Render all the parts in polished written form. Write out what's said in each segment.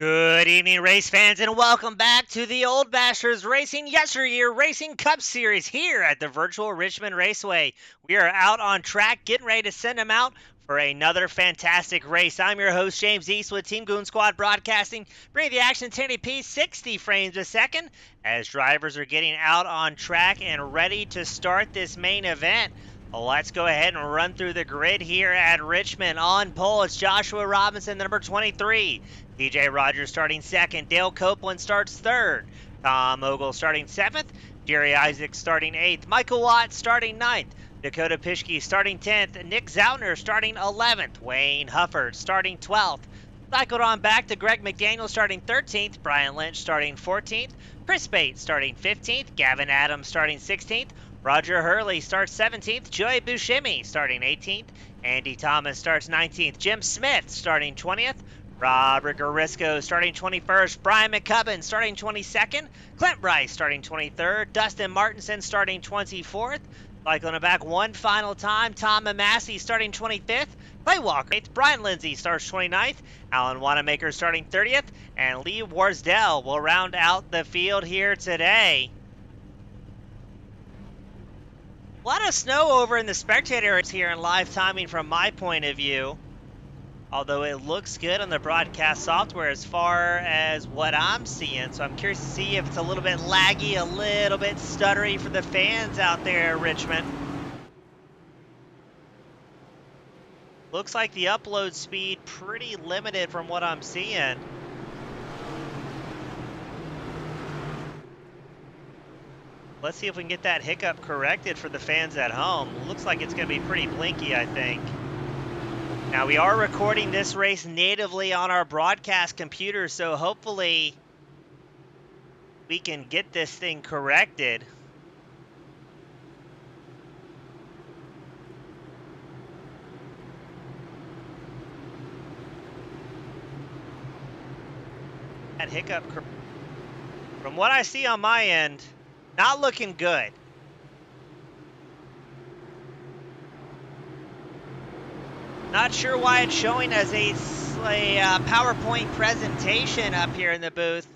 Good evening, race fans, and welcome back to the Old Bashers Racing YesterYear Racing Cup Series here at the virtual Richmond Raceway. We are out on track, getting ready to send them out for another fantastic race. I'm your host, James Eastwood, Team Goon Squad Broadcasting, bringing the action 1080p 60 frames a second as drivers are getting out on track and ready to start this main event. Let's go ahead and run through the grid here at Richmond. On pole, it's Joshua Robinson, the number 23. TJ Rogers starting second. Dale Copeland starts third. Tom Ogle starting seventh. Jerry Isaacs starting eighth. Michael Watts starting ninth. Dakota Pischke starting 10th. Nick Zautner starting 11th. Wayne Hufford starting 12th. Cycled on back to Greg McDaniel starting 13th. Brian Lynch starting 14th. Chris Bates starting 15th. Gavin Adams starting 16th. Roger Hurley starts 17th. Joey Buscemi starting 18th. Andy Thomas starts 19th. Jim Smith starting 20th. Robert Garisco starting 21st. Brian McCubbin starting 22nd. Clint Bryce starting 23rd. Dustin Martinson starting 24th. Cycling it back one final time. Tom Massey starting 25th. Clay Walker 8th. Brian Lindsay starts 29th. Alan Wanamaker starting 30th. And Lee Warsdell will round out the field here today. A lot of snow over in the spectator areas here in live timing from my point of view. Although it looks good on the broadcast software as far as what I'm seeing. So I'm curious to see if it's a little bit laggy, a little bit stuttery for the fans out there at Richmond. Looks like the upload speed pretty limited from what I'm seeing. Let's see if we can get that hiccup corrected for the fans at home. Looks like it's going to be pretty blinky, I think. Now, we are recording this race natively on our broadcast computer, so hopefully we can get this thing corrected. That hiccup, from what I see on my end, not looking good. Not sure why it's showing as a PowerPoint presentation up here in the booth.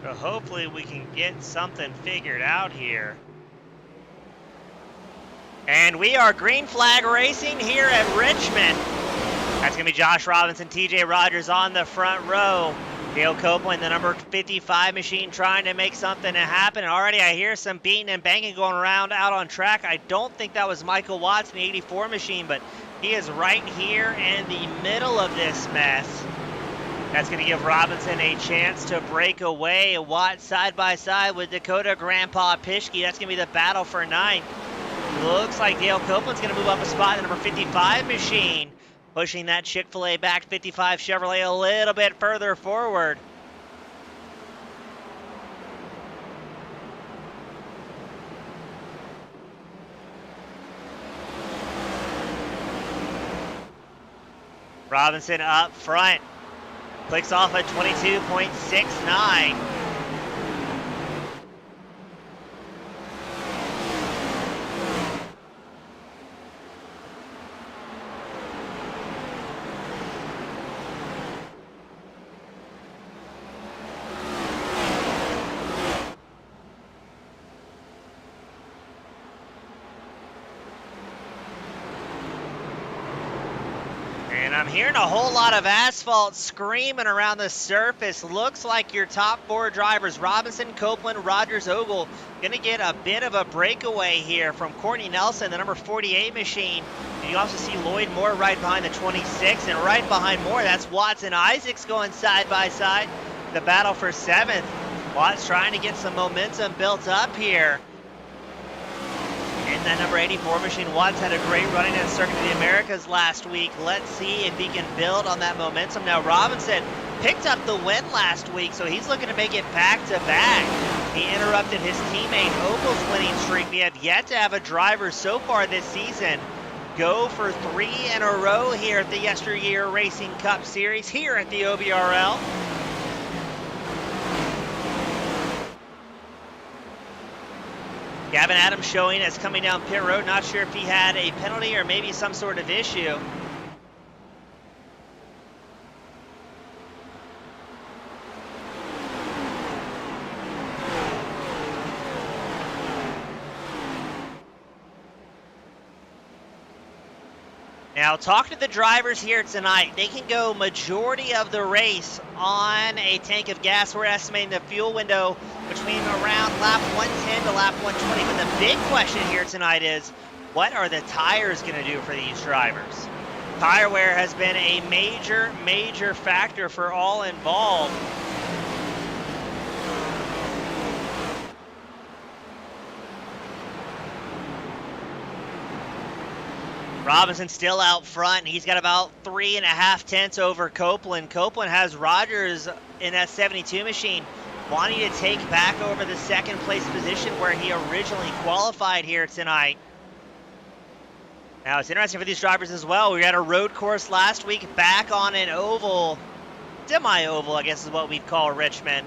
So hopefully we can get something figured out here. And we are green flag racing here at Richmond. That's going to be Josh Robinson, TJ Rogers on the front row. Dale Copeland, the number 55 machine, trying to make something happen. And already I hear some beating and banging going around out on track. I don't think that was Michael Watts in the 84 machine, but he is right here in the middle of this mess. That's going to give Robinson a chance to break away. Watts side by side with Dakota Grandpa Pischke. That's going to be the battle for 9th. Looks like Dale Copeland's going to move up a spot. The number 55 machine, pushing that Chick-fil-A back 55 Chevrolet a little bit further forward. Robinson up front. Clicks off at 22.69. And I'm hearing a whole lot of asphalt screaming around the surface. Looks like your top 4 drivers, Robinson, Copeland, Rogers, Ogle, going to get a bit of a breakaway here from Courtney Nelson, the number 48 machine. And you also see Lloyd Moore right behind the 26, and right behind Moore, that's Watts and Isaacs going side by side. The battle for 7th. Watts trying to get some momentum built up here. And And that number 84 machine, Watts, had a great running at Circuit of the Americas last week. Let's see if he can build on that momentum. Now, Robinson picked up the win last week, so he's looking to make it back-to-back. He interrupted his teammate Opel's winning streak. We have yet to have a driver so far this season go for 3 in a row here at the YesterYear Racing Cup Series here at the OBRL. Gavin Adams showing as coming down pit road. Not sure if he had a penalty or maybe some sort of issue. Now, talking to the drivers here tonight, they can go majority of the race on a tank of gas. We're estimating the fuel window between around lap 110 to lap 120. But the big question here tonight is, what are the tires going to do for these drivers? Tire wear has been a major factor for all involved. Robinson still out front. He's got about 3.5 tenths over Copeland. Copeland has Rogers in that 72 machine wanting to take back over the second place position where he originally qualified here tonight. Now, it's interesting for these drivers as well. We had a road course last week, back on an oval, semi-oval, I guess is what we'd call Richmond.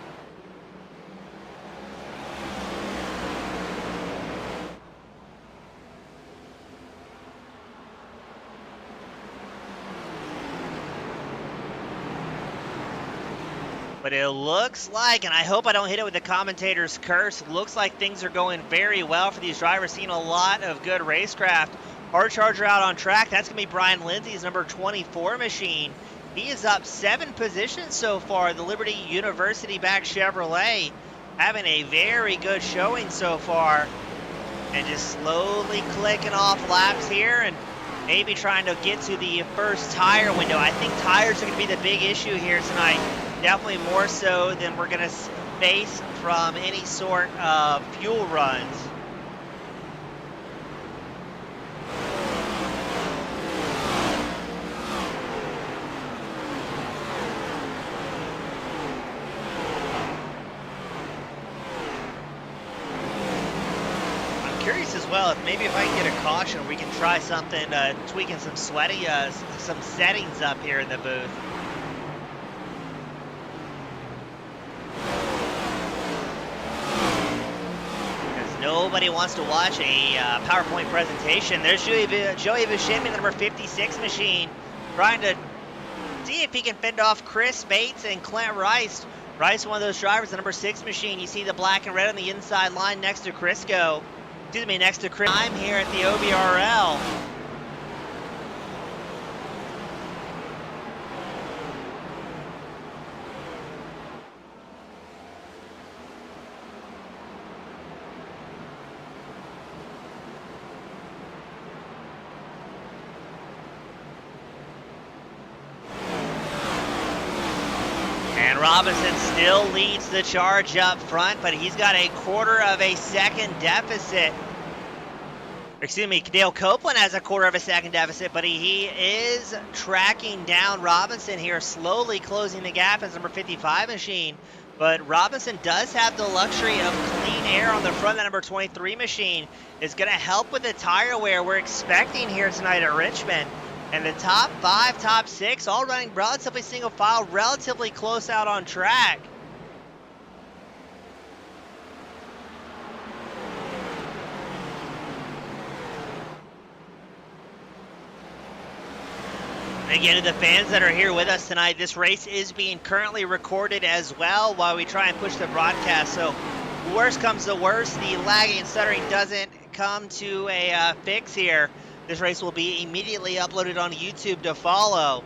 But it looks like, and I hope I don't hit it with the commentator's curse, looks like things are going very well for these drivers, seeing a lot of good racecraft. Hard Charger out on track. That's going to be Brian Lindsay's number 24 machine. He is up 7 positions so far. The Liberty University-backed Chevrolet having a very good showing so far. And just slowly clicking off laps here and maybe trying to get to the first tire window. I think tires are going to be the big issue here tonight. Definitely more so than we're going to face from any sort of fuel runs. I'm curious as well if maybe if I can get a caution, we can try something, tweaking some some settings up here in the booth. Nobody wants to watch a PowerPoint presentation. There's Joey Buscemi, the number 56 machine, trying to see if he can fend off Chris Bates and Clint Rice. Rice, one of those drivers, the number 6 machine. You see the black and red on the inside line next to Crisco. Excuse me, next to Chris. I'm here at the OBRL. Robinson still leads the charge up front, but he's got a 1/4 of a second deficit. Excuse me, Dale Copeland has a 1/4 of a second deficit, but he is tracking down Robinson here, slowly closing the gap as number 55 machine. But Robinson does have the luxury of clean air on the front. That number 23 machine is going to help with the tire wear we're expecting here tonight at Richmond. And the top 5, top 6, all running relatively single file, relatively close out on track. And again, to the fans that are here with us tonight, this race is being currently recorded as well while we try and push the broadcast. So worst comes to worst, the lagging and stuttering doesn't come to a fix here. This race will be immediately uploaded on YouTube to follow.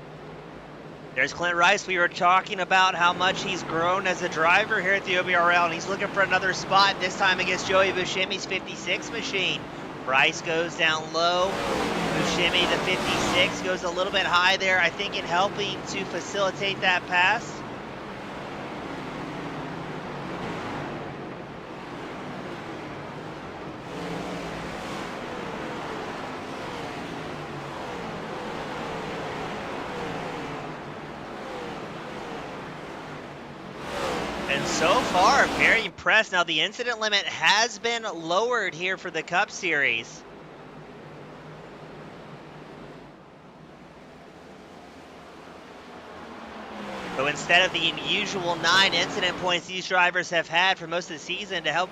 There's Clint Rice. We were talking about how much he's grown as a driver here at the OBRL, and he's looking for another spot, this time against Joey Buscemi's 56 machine. Rice goes down low. Buscemi, the 56, goes a little bit high there, I think in helping to facilitate that pass. far, very impressed. Now, the incident limit has been lowered here for the Cup Series. So instead of the usual 9 incident points these drivers have had for most of the season to help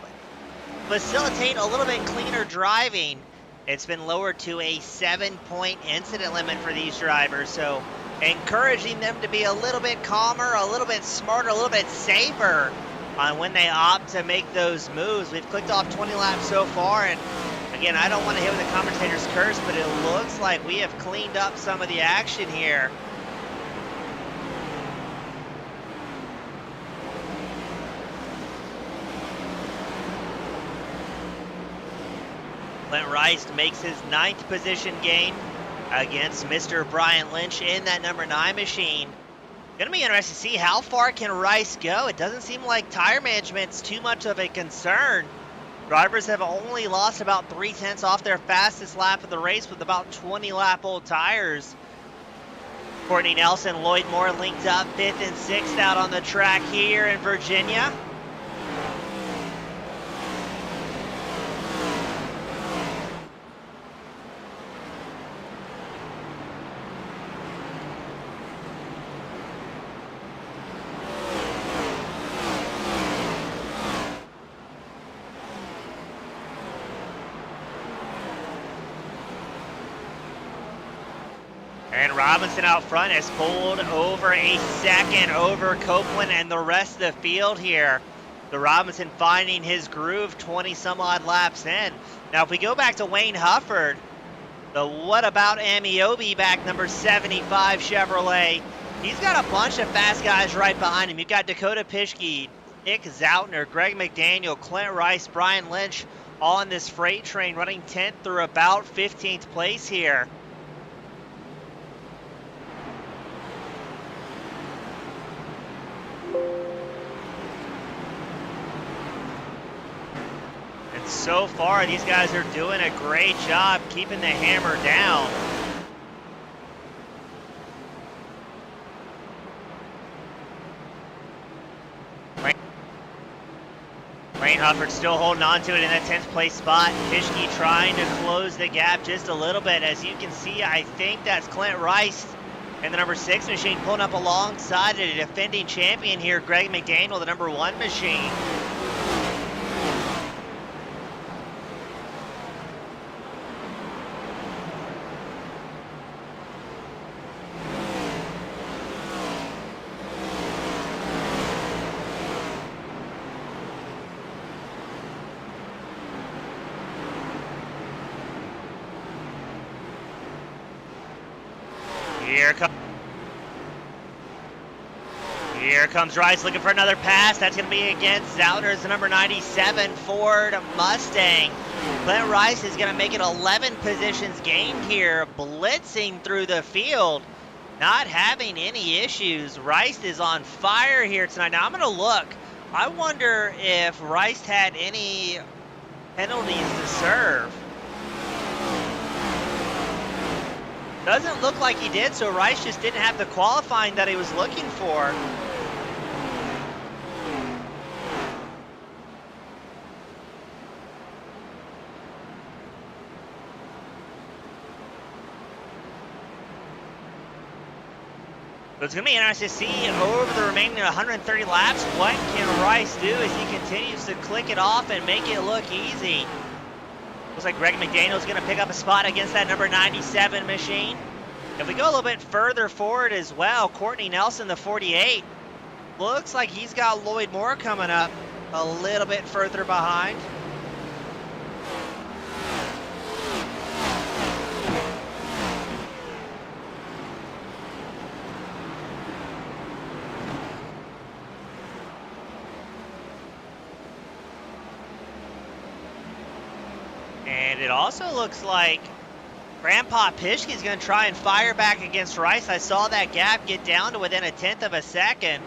facilitate a little bit cleaner driving, it's been lowered to a 7-point incident limit for these drivers. So encouraging them to be a little bit calmer, a little bit smarter, a little bit safer on when they opt to make those moves. We've clicked off 20 laps so far, and again, I don't want to hit with the commentator's curse, but it looks like we have cleaned up some of the action here. Clint Rice makes his 9th position gain against Mr. Brian Lynch in that number 9 machine. Gonna be interesting to see how far can Rice go. It doesn't seem like tire management's too much of a concern. Drivers have only lost about 3/10 off their fastest lap of the race with about 20-lap-old tires. Courtney Nelson, Lloyd Moore linked up 5th and 6th out on the track here in Virginia. And Robinson out front has pulled over a second over Copeland and the rest of the field here. The Robinson finding his groove 20 some odd laps in. Now if we go back to Wayne Hufford, the What About Amiobi back number 75 Chevrolet, he's got a bunch of fast guys right behind him. You've got Dakota Pischke, Nick Zautner, Greg McDaniel, Clint Rice, Brian Lynch, all in this freight train running 10th through about 15th place here. So far, these guys are doing a great job keeping the hammer down. Wayne Hufford still holding on to it in that 10th place spot. Pischke trying to close the gap just a little bit. As you can see, I think that's Clint Rice and the number 6 machine pulling up alongside a defending champion here, Greg McDaniel, the number 1 machine. Here comes Rice looking for another pass. That's going to be against Zautner's number 97 Ford Mustang. Clint Rice is going to make it 11 positions gained here, blitzing through the field, not having any issues. Rice is on fire here tonight. Now I'm going to look. I wonder if Rice had any penalties to serve. Doesn't look like he did, so Rice just didn't have the qualifying that he was looking for. So it's going to be interesting to see over the remaining 130 laps what can Rice do as he continues to click it off and make it look easy. Looks like Greg McDaniel's going to pick up a spot against that number 97 machine. If we go a little bit further forward as well, Courtney Nelson, the 48, looks like he's got Lloyd Moore coming up a little bit further behind. And it also looks like Grandpa Pischke is going to try and fire back against Rice. I saw that gap get down to within 1/10 of a second.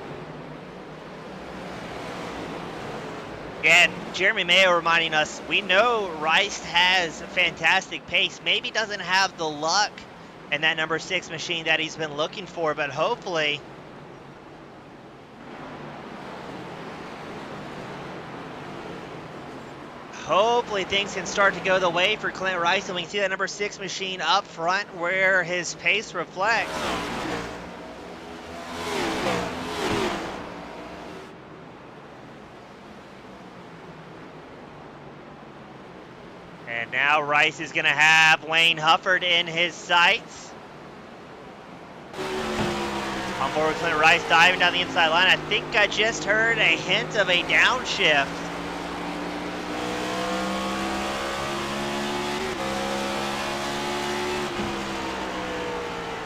Again, Jeremy Mayo reminding us, we know Rice has fantastic pace. Maybe doesn't have the luck in that number 6 machine that he's been looking for, but hopefully Hopefully things can start to go the way for Clint Rice, and we can see that number 6 machine up front where his pace reflects. And now Rice is going to have Wayne Hufford in his sights. On board with Clint Rice diving down the inside line. I think I just heard a hint of a downshift.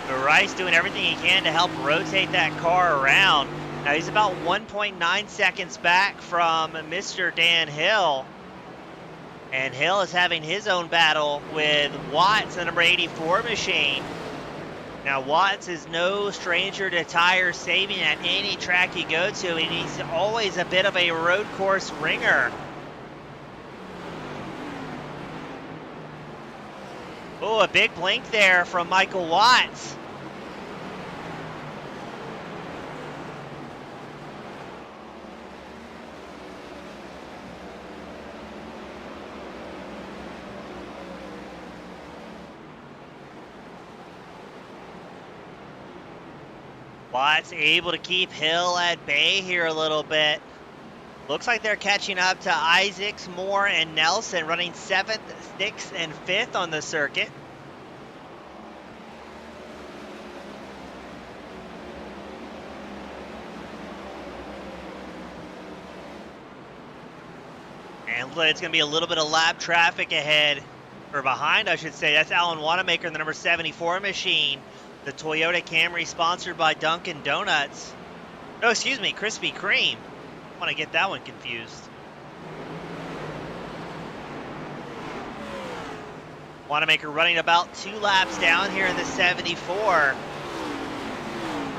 But Rice doing everything he can to help rotate that car around. Now he's about 1.9 seconds back from Mr. Dan Hill. And Hill is having his own battle with Watts, the number 84 machine. Now Watts is no stranger to tire saving at any track you go to, and he's always a bit of a road course ringer. Oh, a big blink there from Michael Watts. Watts able to keep Hill at bay here a little bit. Looks like they're catching up to Isaacs, Moore, and Nelson, running 7th, 6th, and 5th on the circuit. And it's going to be a little bit of lap traffic ahead, or behind, I should say. That's Alan Wanamaker in the number 74 machine. The Toyota Camry sponsored by Dunkin' Donuts. No, excuse me, Krispy Kreme. I want to get that one confused. Wanamaker running about 2 laps down here in the 74.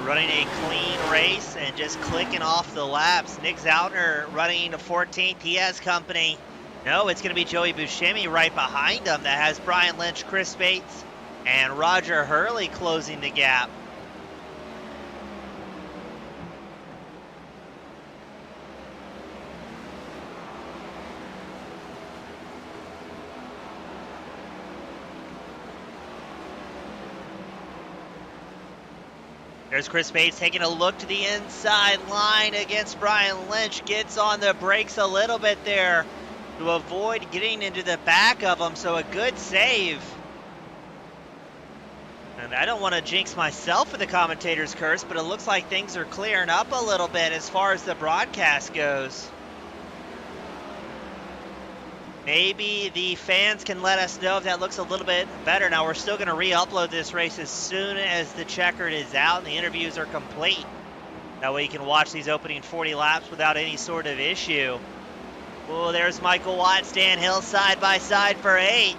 Running a clean race and just clicking off the laps. Nick Zautner running 14th. He has company. No, it's going to be Joey Buscemi right behind him that has Brian Lynch, Chris Bates, and Roger Hurley closing the gap. There's Chris Bates taking a look to the inside line against Brian Lynch. Gets on the brakes a little bit there to avoid getting into the back of him, so a good save. And I don't want to jinx myself with the commentator's curse, but it looks like things are clearing up a little bit as far as the broadcast goes. Maybe the fans can let us know if that looks a little bit better. Now, we're still going to re-upload this race as soon as the checkered is out and the interviews are complete. That way you can watch these opening 40 laps without any sort of issue. Oh, there's Michael Watts, Dan Hill side by side for 8th.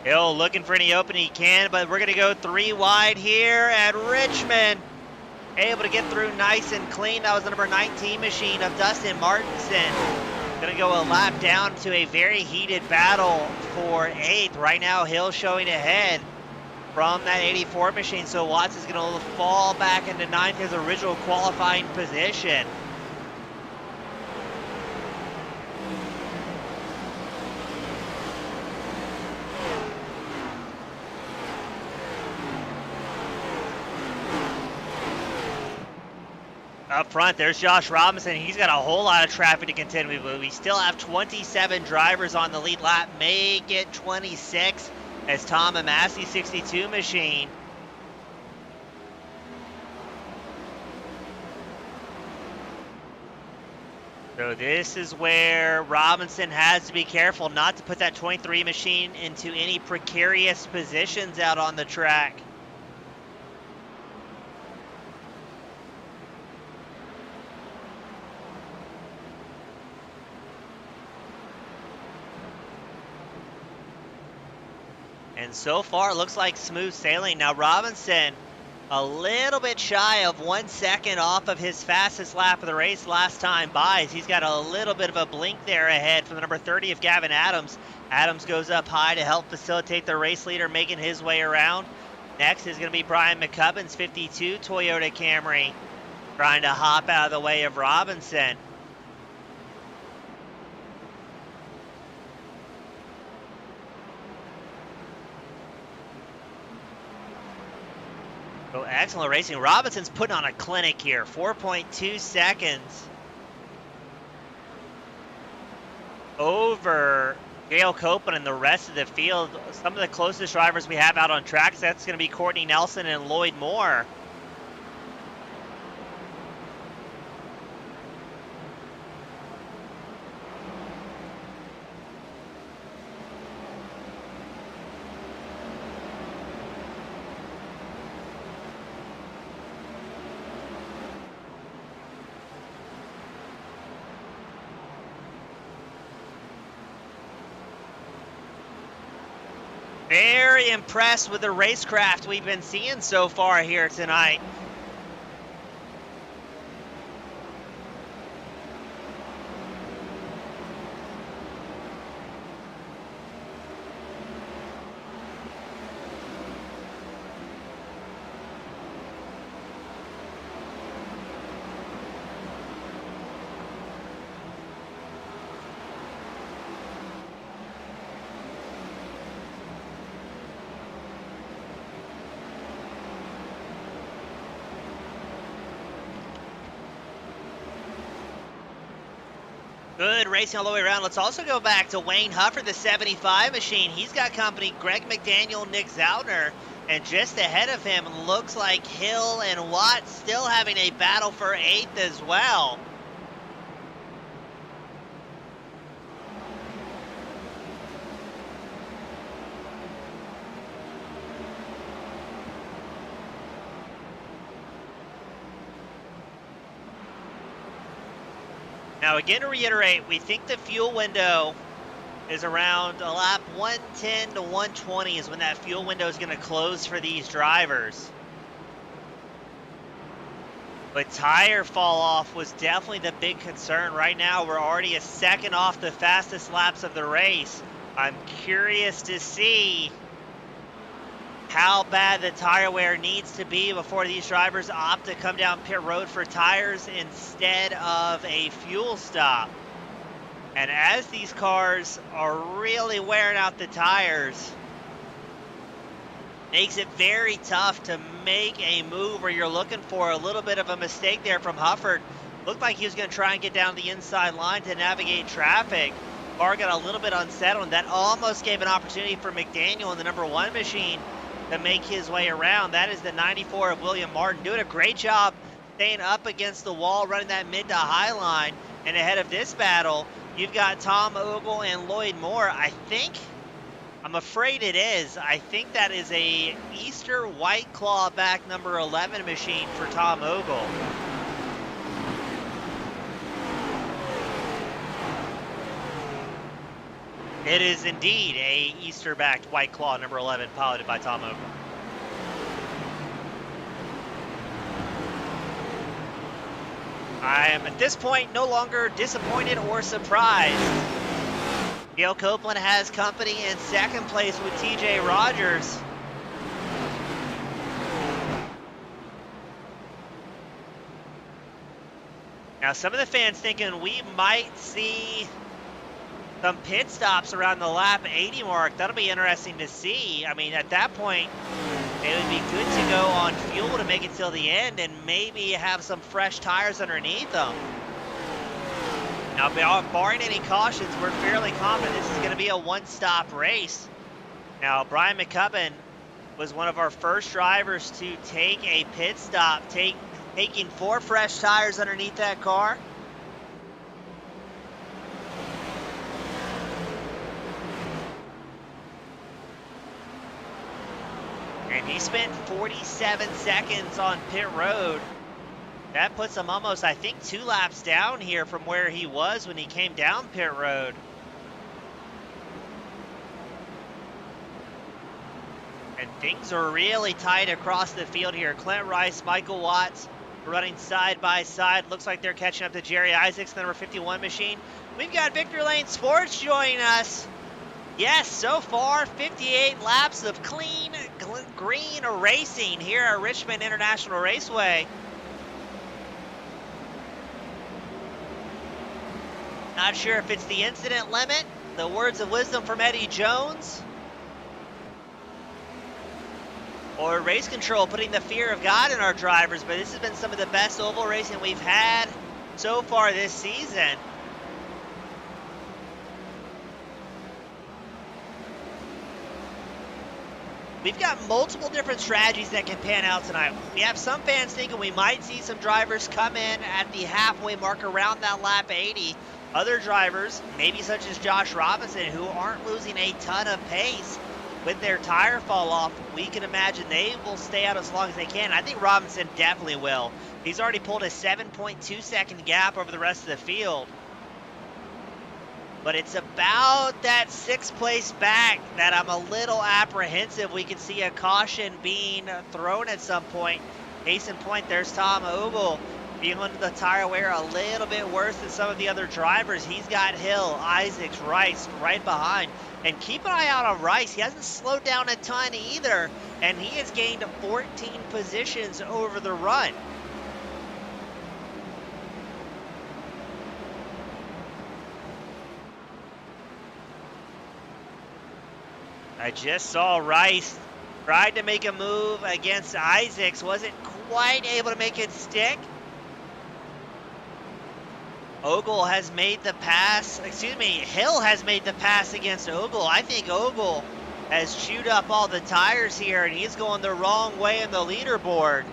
Hill looking for any opening he can, but we're going to go 3 wide here at Richmond. Able to get through nice and clean. That was the number 19 machine of Dustin Martinson. Going to go a lap down to a very heated battle for 8th. Right now, Hill showing ahead from that 84 machine, so Watts is going to fall back into 9th, his original qualifying position. Up front, there's Josh Robinson. He's got a whole lot of traffic to contend with, but we still have 27 drivers on the lead lap. Make it 26 as Tom Amassey, 62 machine. So this is where Robinson has to be careful not to put that 23 machine into any precarious positions out on the track. And so far, it looks like smooth sailing. Now, Robinson A little bit shy of 1 second off of his fastest lap of the race last time by. He's got a little bit of a blink there ahead from the number 30 of Gavin Adams. Adams goes up high to help facilitate the race leader making his way around. Next is going to be Brian McCubbin's 52 Toyota Camry, trying to hop out of the way of Robinson. So excellent racing. Robinson's putting on a clinic here. 4.2 seconds over Dale Copeland and the rest of the field. Some of the closest drivers we have out on tracks, that's going to be Courtney Nelson and Lloyd Moore. Very impressed with the racecraft we've been seeing so far here tonight. Good racing all the way around. Let's also go back to Wayne Hufford, the 75 machine. He's got company Greg McDaniel, Nick Zautner, and just ahead of him looks like Hill and Watt still having a battle for 8th as well. Now, again, to reiterate, we think the fuel window is around a lap 110 to 120 is when that fuel window is going to close for these drivers. But tire fall off was definitely the big concern. Right now, we're already a second off the fastest laps of the race. I'm curious to see how bad the tire wear needs to be before these drivers opt to come down pit road for tires instead of a fuel stop. And as these cars are really wearing out the tires, makes it very tough to make a move where you're looking for a little bit of a mistake there from Hufford. Looked like he was going to try and get down the inside line to navigate traffic. Car got a little bit unsettled. That almost gave an opportunity for McDaniel in the number 1 machine to make his way around. That is the 94 of William Martin, doing a great job staying up against the wall, running that mid to high line. And ahead of this battle, you've got Tom Ogle and Lloyd Moore. I'm afraid it is. I think that is a Easter White Claw back number 11 machine for Tom Ogle. It is indeed a Easter-backed White Claw number 11 piloted by Tom Ogle. I am at this point no longer disappointed or surprised. Dale Copeland has company in second place with TJ Rogers. Now, some of the fans thinking we might see some pit stops around the lap 80 mark. That'll be interesting to see. I mean, at that point, it would be good to go on fuel to make it till the end and maybe have some fresh tires underneath them. Now, barring any cautions, we're fairly confident this is going to be a one-stop race. Now, Brian McCubbin was one of our first drivers to take a pit stop, taking 4 fresh tires underneath that car. And he spent 47 seconds on pit road. That puts him almost, I think, 2 laps down here from where he was when he came down pit road. And things are really tight across the field here. Clint Rice, Michael Watts running side by side. Looks like they're catching up to Jerry Isaacs, the number 51 machine. We've got Victor Lane Sports joining us. Yes, so far 58 laps of clean green racing here at Richmond International Raceway. Not sure if it's the incident limit, the words of wisdom from Eddie Jones, or race control putting the fear of God in our drivers, but this has been some of the best oval racing we've had so far this season. We've got multiple different strategies that can pan out tonight. We have some fans thinking we might see some drivers come in at the halfway mark around that lap 80. Other drivers, maybe such as Josh Robinson, who aren't losing a ton of pace with their tire fall off, we can imagine they will stay out as long as they can. I think Robinson definitely will. He's already pulled a 7.2 second gap over the rest of the field. But it's about that 6th place back that I'm a little apprehensive. We could see a caution being thrown at some point. Case in point, there's Tom Ogle feeling the tire wear a little bit worse than some of the other drivers. He's got Hill, Isaacs, Rice right behind. And keep an eye out on Rice. He hasn't slowed down a ton either, and he has gained 14 positions over the run. I just saw Rice tried to make a move against Isaacs, wasn't quite able to make it stick. Ogle has made the pass, Hill has made the pass against Ogle. I think Ogle has chewed up all the tires here, and he's going the wrong way in the leaderboard.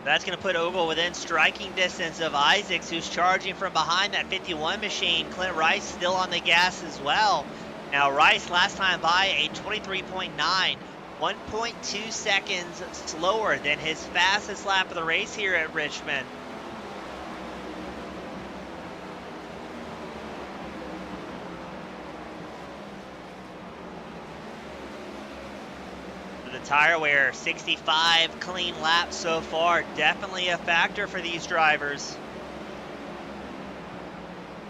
That's going to put Ogle within striking distance of Isaacs, who's charging from behind that 51 machine. Clint Rice still on the gas as well. Now Rice last time by a 23.9, 1.2 seconds slower than his fastest lap of the race here at Richmond. Tire wear, 65 clean laps so far, definitely a factor for these drivers.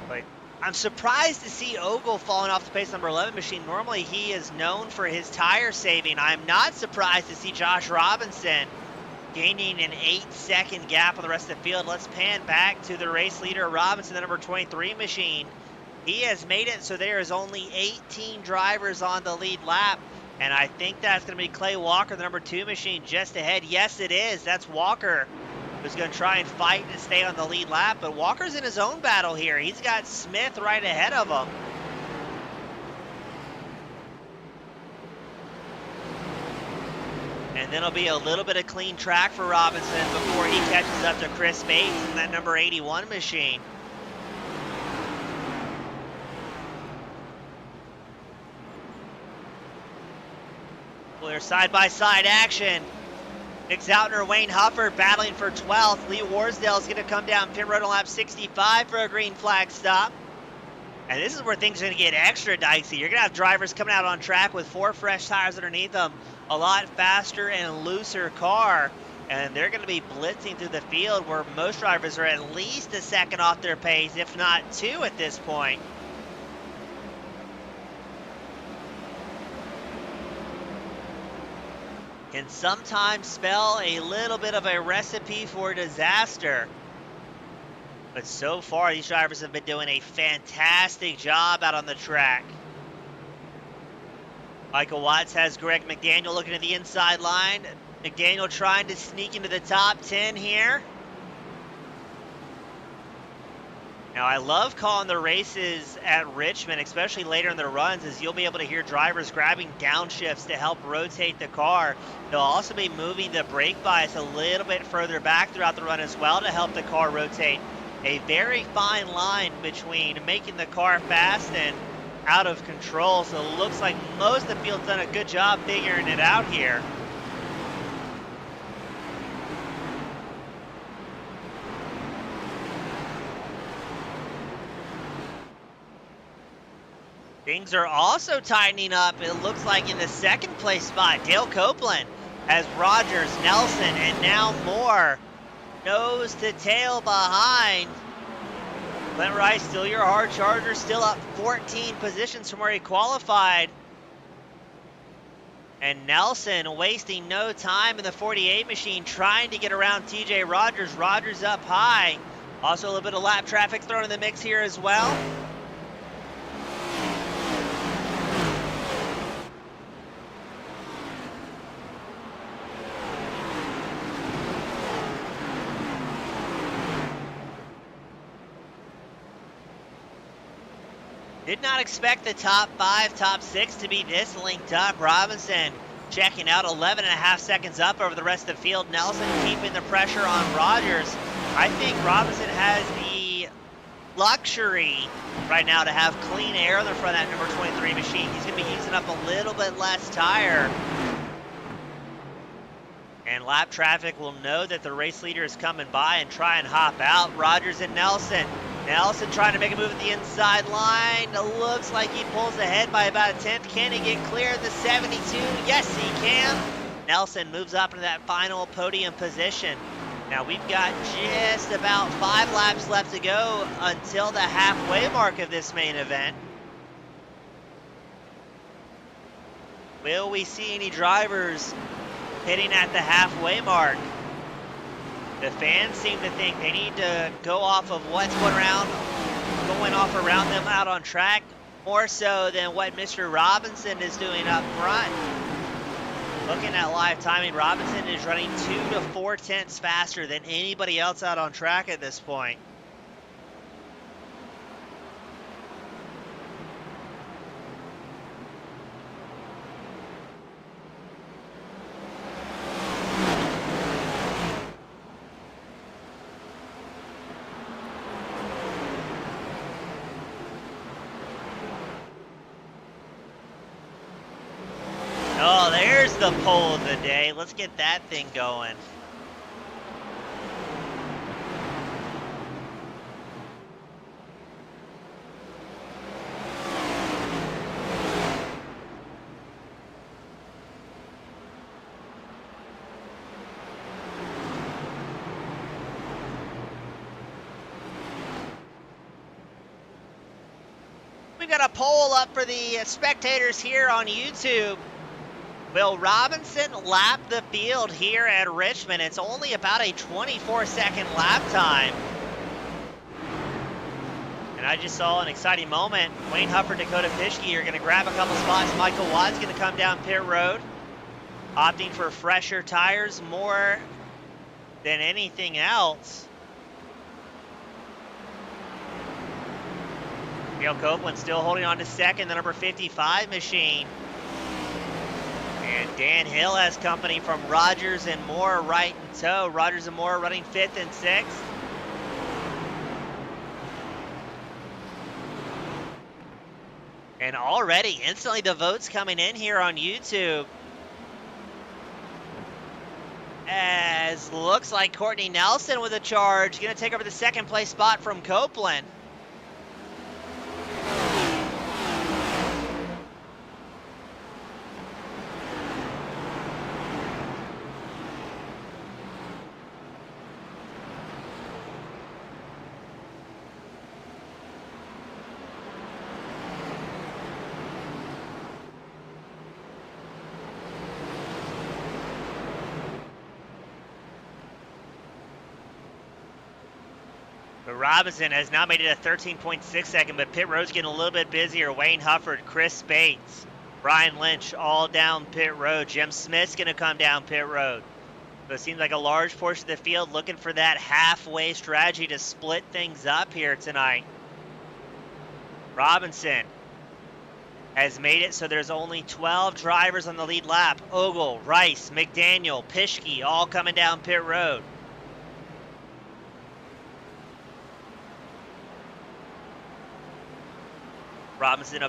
But I'm surprised to see Ogle falling off the pace number 11 machine. Normally he is known for his tire saving. I'm not surprised to see Josh Robinson gaining an 8-second gap on the rest of the field. Let's pan back to the race leader, Robinson, the number 23 machine. He has made it so there is only 18 drivers on the lead lap. And I think that's going to be Clay Walker, the number 2 machine, just ahead. Yes, it is. That's Walker, who's going to try and fight to stay on the lead lap. But Walker's in his own battle here. He's got Smith right ahead of him. And then it'll be a little bit of clean track for Robinson before he catches up to Chris Bates in that number 81 machine. There's side-by-side action. Nick Zoutner, Wayne Hufford battling for 12th. Lee Warsdale is going to come down pit road on lap 65 for a green flag stop. And this is where things are going to get extra dicey. You're going to have drivers coming out on track with 4 fresh tires underneath them, a lot faster and looser car. And they're going to be blitzing through the field where most drivers are at least a second off their pace, if not 2 at this point. Can sometimes spell a little bit of a recipe for disaster. But so far, these drivers have been doing a fantastic job out on the track. Michael Watts has Greg McDaniel looking at the inside line. McDaniel trying to sneak into the top 10 here. Now, I love calling the races at Richmond, especially later in the runs, as you'll be able to hear drivers grabbing downshifts to help rotate the car. They'll also be moving the brake bias a little bit further back throughout the run as well to help the car rotate. A very fine line between making the car fast and out of control. So it looks like most of the field's done a good job figuring it out here. Things are also tightening up, it looks like, in the second place spot. Dale Copeland has Rogers, Nelson, and now Moore nose to tail behind. Clint Rice, still your hard charger, still up 14 positions from where he qualified. And Nelson wasting no time in the 48 machine trying to get around TJ Rogers. Rogers up high. Also a little bit of lap traffic thrown in the mix here as well. Did not expect the top 5, top 6 to be this linked up. Robinson checking out 11.5 seconds up over the rest of the field. Nelson keeping the pressure on Rogers. I think Robinson has the luxury right now to have clean air in the front of that number 23 machine. He's going to be using up a little bit less tire. And lap traffic will know that the race leader is coming by and try and hop out. Rogers and Nelson. Nelson trying to make a move at the inside line. It looks like he pulls ahead by about a tenth. Can he get clear of the 72? Yes, he can. Nelson moves up into that final podium position. Now we've got just about 5 laps left to go until the halfway mark of this main event. Will we see any drivers hitting at the halfway mark? The fans seem to think they need to go off of what's going off around them out on track, more so than what Mr. Robinson is doing up front. Looking at live timing, Robinson is running 2 to 4 tenths faster than anybody else out on track at this point. Oh, there's the pole of the day. Let's get that thing going. We've got a poll up for the spectators here on YouTube. Will Robinson lap the field here at Richmond? It's only about a 24-second lap time. And I just saw an exciting moment. Wayne Hufford, Dakota Pischke are going to grab a couple spots. Michael Watt's going to come down pit road, opting for fresher tires more than anything else. Dale Copeland still holding on to second, the number 55 machine. And Dan Hill has company from Rogers and Moore right in tow. Rogers and Moore running 5th and 6th. And already, instantly the votes coming in here on YouTube. As looks like Courtney Nelson with a charge. Going to take over the second place spot from Copeland. But Robinson has now made it a 13.6 second, but pit road's getting a little bit busier. Wayne Hufford, Chris Bates, Brian Lynch all down pit road. Jim Smith's going to come down pit road. So it seems like a large portion of the field looking for that halfway strategy to split things up here tonight. Robinson has made it so there's only 12 drivers on the lead lap. Ogle, Rice, McDaniel, Pischke all coming down pit road. Robinson,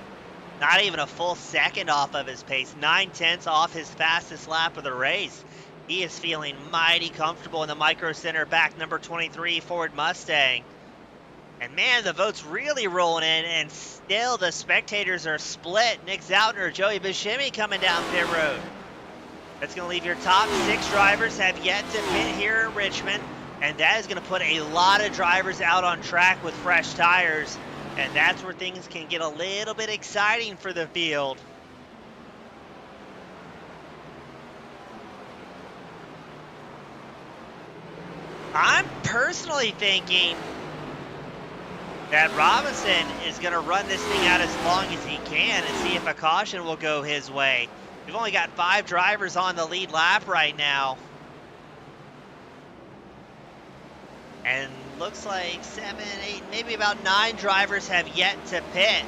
not even a full second off of his pace, 9/10 off his fastest lap of the race. He is feeling mighty comfortable in the Micro Center back number 23 Ford Mustang. And man, the vote's really rolling in, and still the spectators are split. Nick Zoutner, Joey Buscemi coming down pit road. That's going to leave your top 6 drivers have yet to pit here at Richmond, and that is going to put a lot of drivers out on track with fresh tires, and that's where things can get a little bit exciting for the field. I'm personally thinking that Robinson is going to run this thing out as long as he can and see if a caution will go his way. We've only got 5 drivers on the lead lap right now. And looks like 7, 8, maybe about 9 drivers have yet to pit.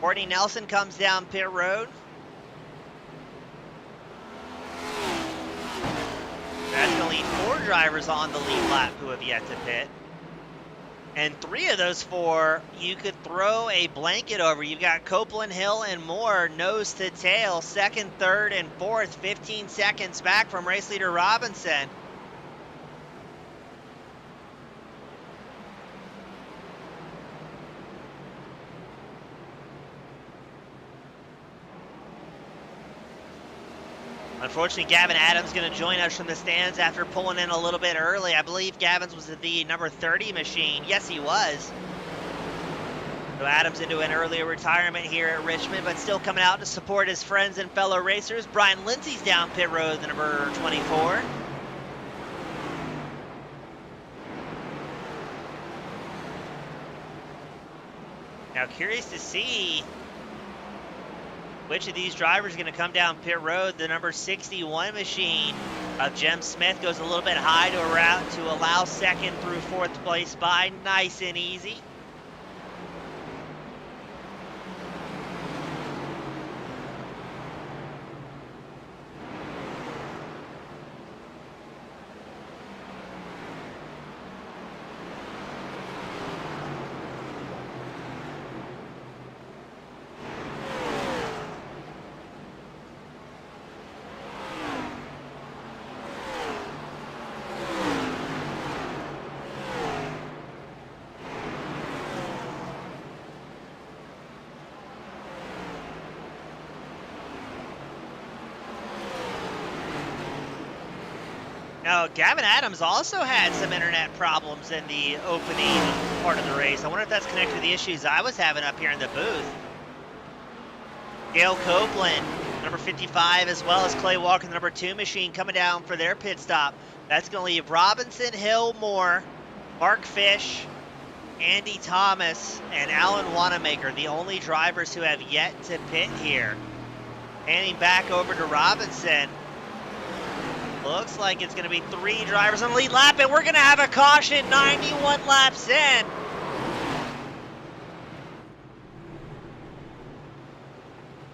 Courtney Nelson comes down pit road. That's going to leave 4 drivers on the lead lap who have yet to pit. And 3 of those 4, you could throw a blanket over. You've got Copeland, Hill, and Moore nose to tail, 2nd, 3rd, and 4th, 15 seconds back from race leader Robinson. Unfortunately, Gavin Adams going to join us from the stands after pulling in a little bit early. I believe Gavin's was the number 30 machine. Yes, he was. So Adams into an earlier retirement here at Richmond, but still coming out to support his friends and fellow racers. Brian Lindsay's down pit road, the number 24. Now, curious to see which of these drivers are going to come down pit road. The number 61 machine of Jem Smith goes a little bit high to allow 2nd through 4th place by. Nice and easy. Now, Gavin Adams also had some internet problems in the opening part of the race. I wonder if that's connected to the issues I was having up here in the booth. Gail Copeland, number 55, as well as Clay Walker, the number 2 machine, coming down for their pit stop. That's going to leave Robinson, Hill, Moore, Mark Fish, Andy Thomas, and Alan Wanamaker, the only drivers who have yet to pit here. Handing back over to Robinson. Looks like it's going to be 3 drivers on the lead lap, and we're going to have a caution 91 laps in.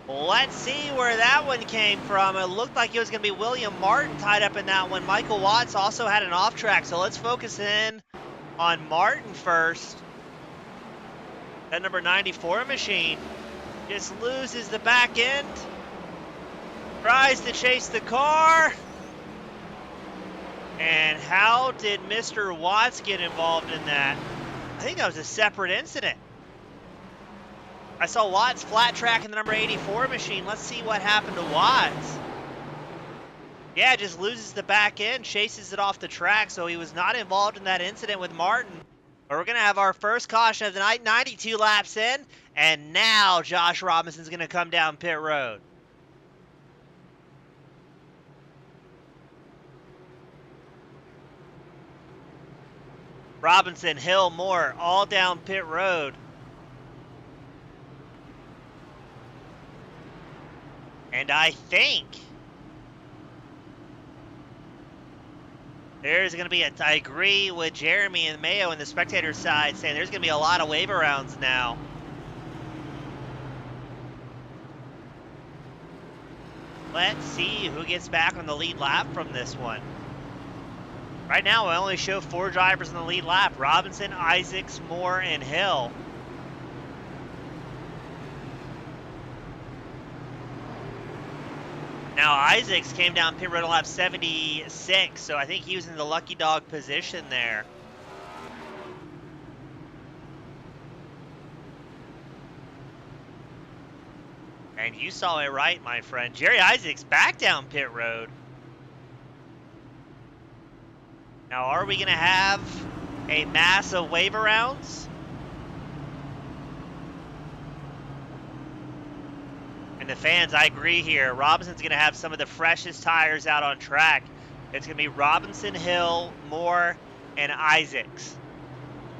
Let's see where that one came from. It looked like it was going to be William Martin tied up in that one. Michael Watts also had an off track, so let's focus in on Martin first. That number 94 machine just loses the back end. Tries to chase the car. And how did Mr. Watts get involved in that? I think that was a separate incident. I saw Watts flat tracking the number 84 machine. Let's see what happened to Watts. Yeah, just loses the back end, chases it off the track, so he was not involved in that incident with Martin. But we're going to have our first caution of the night, 92 laps in, and now Josh Robinson's going to come down pit road. Robinson, Hill, Moore, all down pit road. And I think there's going to be I agree with Jeremy and Mayo and the spectator side saying there's going to be a lot of wave arounds now. Let's see who gets back on the lead lap from this one. Right now, we only show 4 drivers in the lead lap. Robinson, Isaacs, Moore, and Hill. Now, Isaacs came down pit road on lap 76, so I think he was in the lucky dog position there. And you saw it right, my friend. Jerry Isaacs back down pit road. Now, are we going to have a mass of wave arounds? And the fans, I agree here. Robinson's going to have some of the freshest tires out on track. It's going to be Robinson, Hill, Moore, and Isaacs.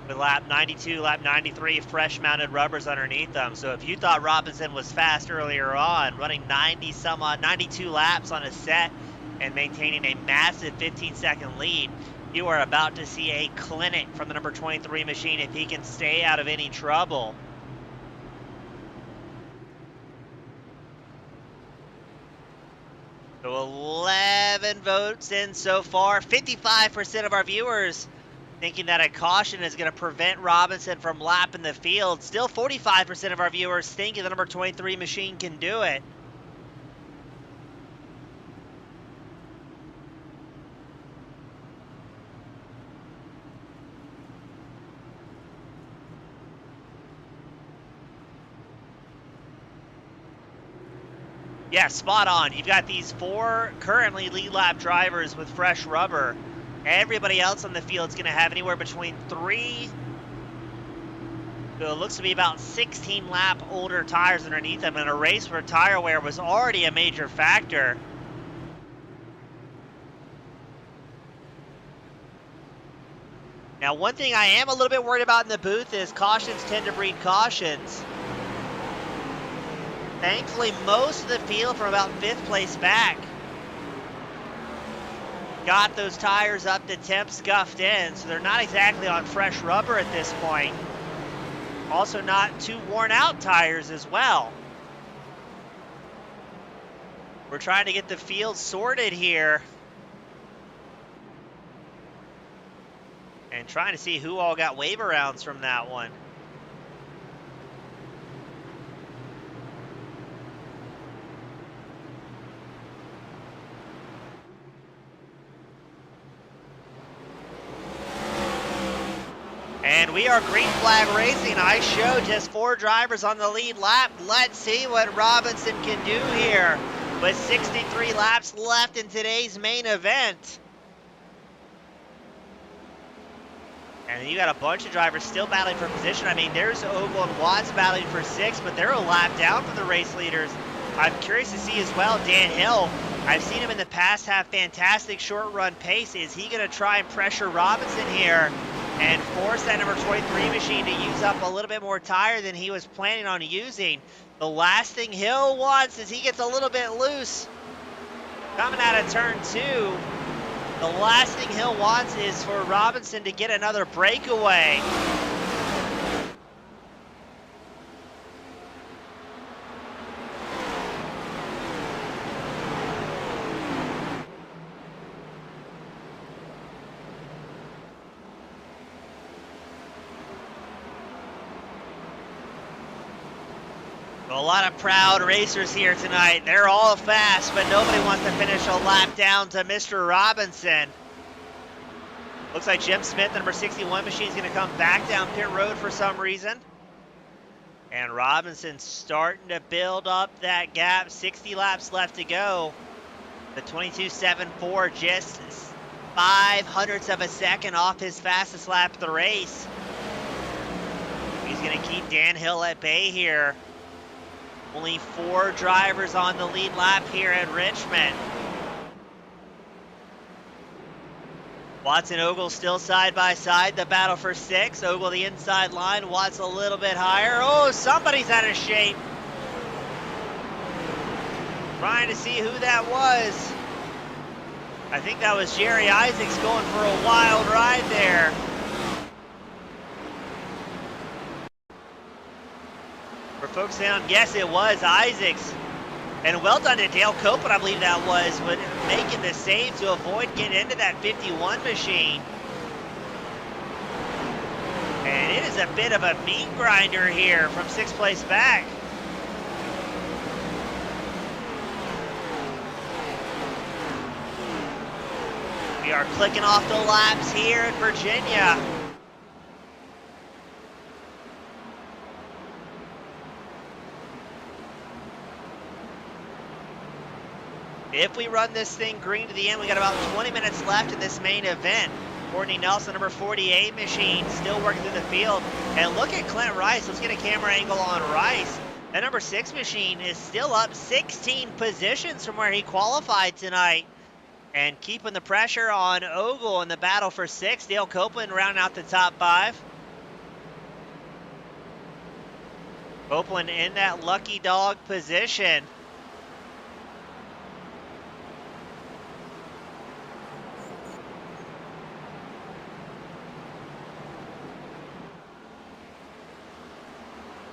With lap 92, lap 93, fresh mounted rubbers underneath them. So if you thought Robinson was fast earlier on, running 92 laps on a set and maintaining a massive 15-second lead, you are about to see a clinic from the number 23 machine if he can stay out of any trouble. So 11 votes in so far. 55% of our viewers thinking that a caution is going to prevent Robinson from lapping the field. Still 45% of our viewers thinking the number 23 machine can do it. Yeah, spot on. You've got these 4 currently lead lap drivers with fresh rubber. Everybody else on the field is going to have anywhere between 3 to, it looks to be about 16 lap older tires underneath them in a race where tire wear was already a major factor. Now, one thing I am a little bit worried about in the booth is cautions tend to breed cautions. Thankfully, most of the field from about 5th place back got those tires up to temp scuffed in, so they're not exactly on fresh rubber at this point. Also not too worn out tires as well. We're trying to get the field sorted here. And trying to see who all got wave arounds from that one. And we are green flag racing. I showed just 4 drivers on the lead lap. Let's see what Robinson can do here with 63 laps left in today's main event. And you got a bunch of drivers still battling for position. I mean, there's Ogle and Watts battling for 6th, but they're a lap down from the race leaders. I'm curious to see as well, Dan Hill. I've seen him in the past have fantastic short run pace. Is he going to try and pressure Robinson here and force that number 23 machine to use up a little bit more tire than he was planning on using? The last thing Hill wants is he gets a little bit loose coming out of turn 2. The last thing Hill wants is for Robinson to get another breakaway. A lot of proud racers here tonight. They're all fast, but nobody wants to finish a lap down to Mr. Robinson. Looks like Jim Smith, the number 61 machine, is going to come back down pit road for some reason. And Robinson starting to build up that gap. 60 laps left to go. The 22.74, just 0.05 of a second off his fastest lap of the race. He's going to keep Dan Hill at bay here. Only 4 drivers on the lead lap here at Richmond. Watts and Ogle still side by side. The battle for 6. Ogle the inside line. Watts a little bit higher. Oh, somebody's out of shape. Trying to see who that was. I think that was Jerry Isaacs going for a wild ride there. We're focusing on, yes, it was Isaacs. And well done to Dale Copeland, I believe that was, with making the save to avoid getting into that 51 machine. And it is a bit of a meat grinder here from 6th place back. We are clicking off the laps here in Virginia. If we run this thing green to the end, we got about 20 minutes left in this main event. Courtney Nelson, number 48 machine, still working through the field. And look at Clint Rice. Let's get a camera angle on Rice. That number 6 machine is still up 16 positions from where he qualified tonight. And keeping the pressure on Ogle in the battle for 6. Dale Copeland rounding out the top 5. Copeland in that lucky dog position.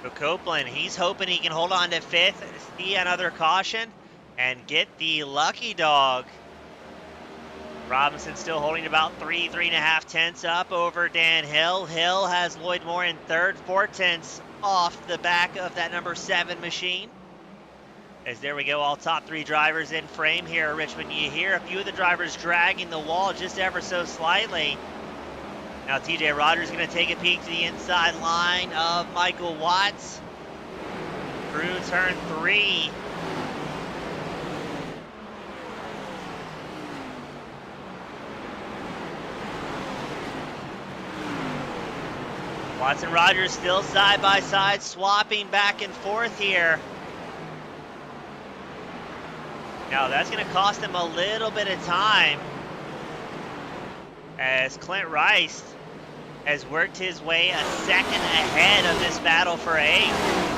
So Copeland, he's hoping he can hold on to 5th, see another caution, and get the lucky dog. Robinson still holding about 3.5 tenths up over Dan Hill. Hill has Lloyd Moore in 3rd, 4 tenths off the back of that number 7 machine. As there we go, all top 3 drivers in frame here at Richmond. You hear a few of the drivers dragging the wall just ever so slightly. Now TJ Rogers is going to take a peek to the inside line of Michael Watts. Through turn 3. Watts and Rogers still side by side, swapping back and forth here. Now that's going to cost him a little bit of time, as Clint Rice has worked his way a second ahead of this battle for 8th.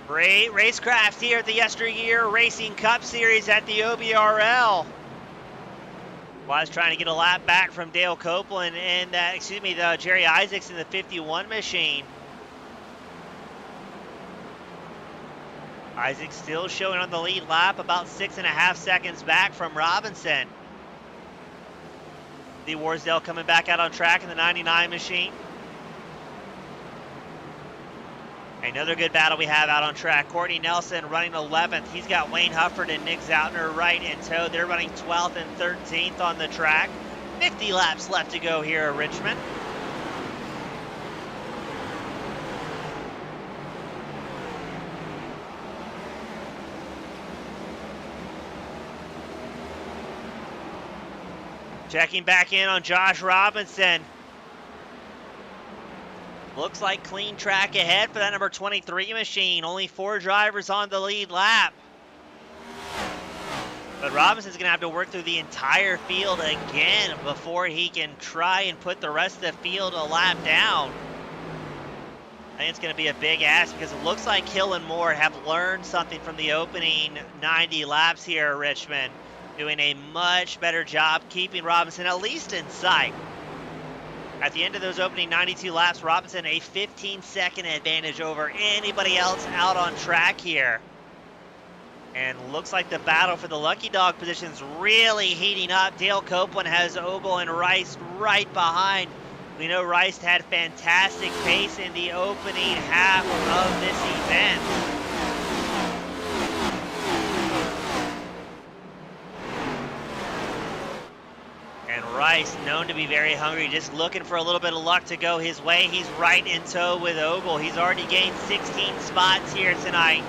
Great racecraft here at the YesterYear Racing Cup Series at the OBRL. Was trying to get a lap back from Dale Copeland and the Jerry Isaacs in the 51 machine. Isaac still showing on the lead lap, about 6.5 seconds back from Robinson. Lee Warsdale coming back out on track in the 99 machine. Another good battle we have out on track. Courtney Nelson running 11th. He's got Wayne Hufford and Nick Zoutner right in tow. They're running 12th and 13th on the track. 50 laps left to go here at Richmond. Checking back in on Josh Robinson. Looks like clean track ahead for that number 23 machine. Only 4 drivers on the lead lap. But Robinson's going to have to work through the entire field again before he can try and put the rest of the field a lap down. I think it's going to be a big ask, because it looks like Hill and Moore have learned something from the opening 90 laps here at Richmond, doing a much better job keeping Robinson at least in sight. At the end of those opening 92 laps, Robinson a 15-second advantage over anybody else out on track here. And looks like the battle for the lucky dog position's really heating up. Dale Copeland has Ogle and Rice right behind. We know Rice had fantastic pace in the opening half of this event. And Rice, known to be very hungry, just looking for a little bit of luck to go his way. He's right in tow with Ogle. He's already gained 16 spots here tonight.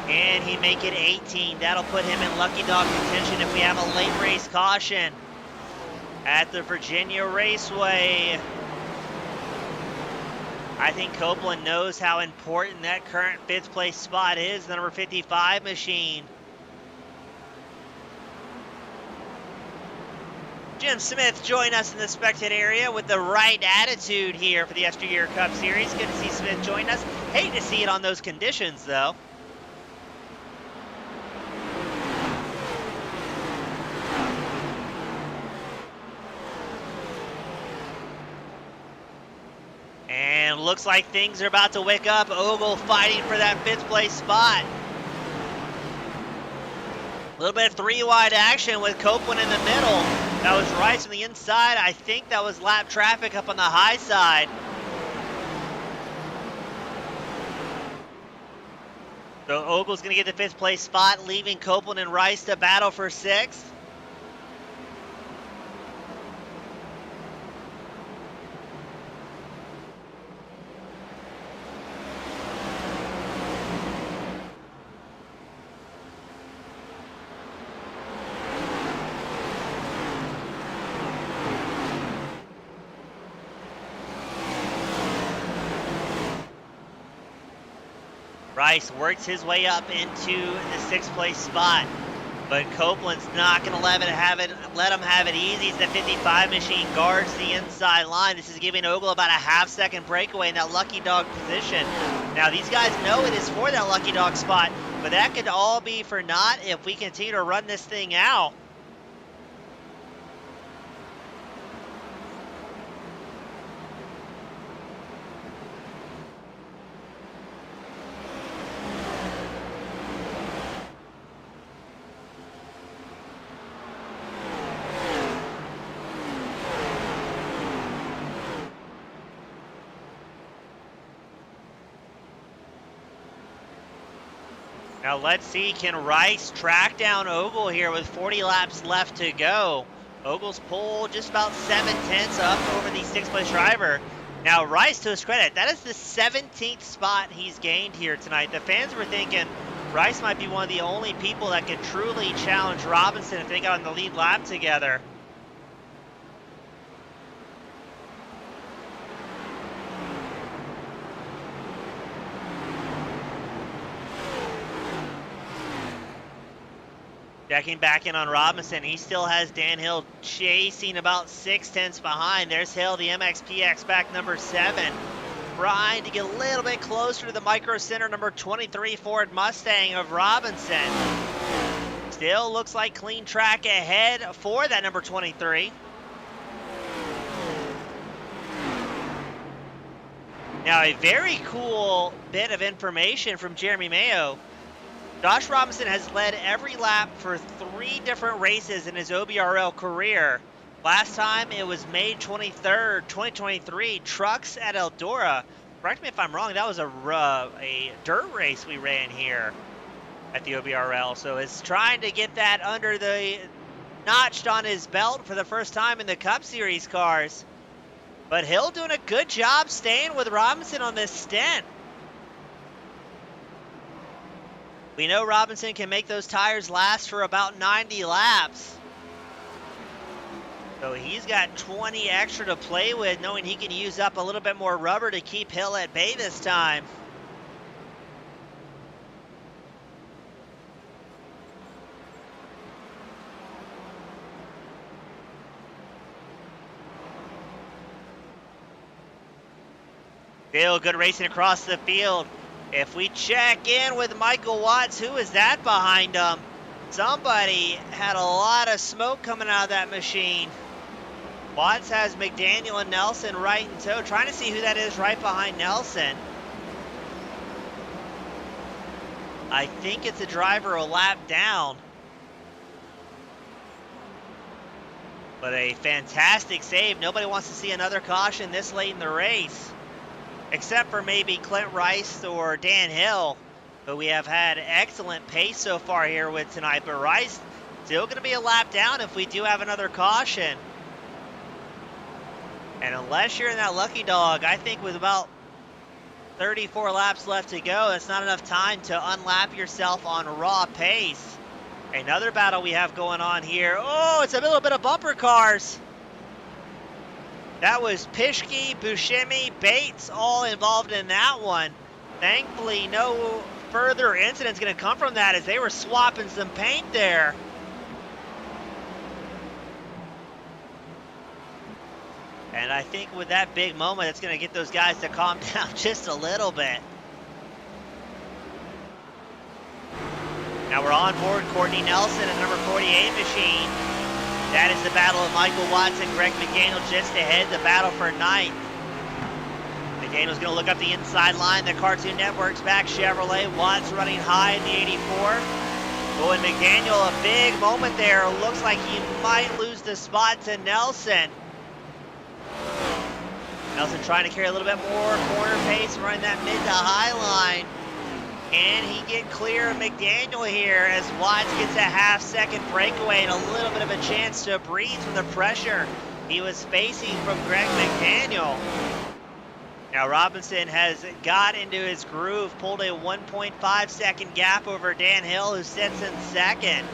And he make it 18. That'll put him in lucky dog contention if we have a late race caution at the Virginia Raceway. I think Copeland knows how important that current 5th place spot is, the number 55 machine. Jim Smith joined us in the spectator area with the right attitude here for the YesterYear Cup Series. Good to see Smith join us. Hate to see it on those conditions, though. And looks like things are about to wake up. Ogle fighting for that 5th place spot. A little bit of 3-wide action with Copeland in the middle. That was Rice on the inside. I think that was lap traffic up on the high side. So Ogle's going to get the 5th place spot, leaving Copeland and Rice to battle for 6th. Rice works his way up into the 6th place spot, but Copeland's not going to let him have it easy. The 55 machine guards the inside line. This is giving Ogle about a half-second breakaway in that lucky dog position. Now, these guys know it is for that lucky dog spot, but that could all be for naught if we continue to run this thing out. Now let's see, can Rice track down Ogle here with 40 laps left to go? Ogle's pulled just about 7/10 up over the 6th place driver. Now Rice, to his credit, that is the 17th spot he's gained here tonight. The fans were thinking Rice might be one of the only people that could truly challenge Robinson if they got on the lead lap together. Checking back in on Robinson. He still has Dan Hill chasing about 6/10 behind. There's Hill, the MXPX back number 7. Trying to get a little bit closer to the Micro Center number 23 Ford Mustang of Robinson. Still looks like clean track ahead for that number 23. Now a very cool bit of information from Jeremy Mayo. Josh Robinson has led every lap for 3 different races in his OBRL career. Last time it was May 23rd, 2023, Trucks at Eldora. Correct me if I'm wrong, that was a dirt race we ran here at the OBRL. So he's trying to get that under the notched on his belt for the first time in the Cup Series cars. But Hill doing a good job staying with Robinson on this stint. We know Robinson can make those tires last for about 90 laps. So he's got 20 extra to play with, knowing he can use up a little bit more rubber to keep Hill at bay this time. Still good racing across the field. If we check in with Michael Watts, who is that behind him? Somebody had a lot of smoke coming out of that machine. Watts has McDaniel and Nelson right in tow. Trying to see who that is right behind Nelson. I think it's a driver a lap down. But a fantastic save. Nobody wants to see another caution this late in the race, except for maybe Clint Rice or Dan Hill, but we have had excellent pace so far here with tonight. But Rice still going to be a lap down if we do have another caution. And unless you're in that lucky dog, I think with about 34 laps left to go, that's not enough time to unlap yourself on raw pace. Another battle we have going on here. Oh, it's a little bit of bumper cars. That was Pischke, Buscemi, Bates all involved in that one. Thankfully, no further incidents going to come from that as they were swapping some paint there. And I think with that big moment, it's going to get those guys to calm down just a little bit. Now we're on board Courtney Nelson and number 48 machine. That is the battle of Michael Watts and Greg McDaniel just ahead, the battle for ninth. McDaniel's going to look up the inside line. The Cartoon Network's back. Chevrolet. Watts running high in the 84. Oh, and McDaniel, a big moment there. Looks like he might lose the spot to Nelson. Nelson trying to carry a little bit more corner pace, running that mid to high line. Can he get clear of McDaniel here as Watts gets a half-second breakaway and a little bit of a chance to breathe from the pressure he was facing from Greg McDaniel. Now Robinson has got into his groove, pulled a 1.5 second gap over Dan Hill, who sits in second.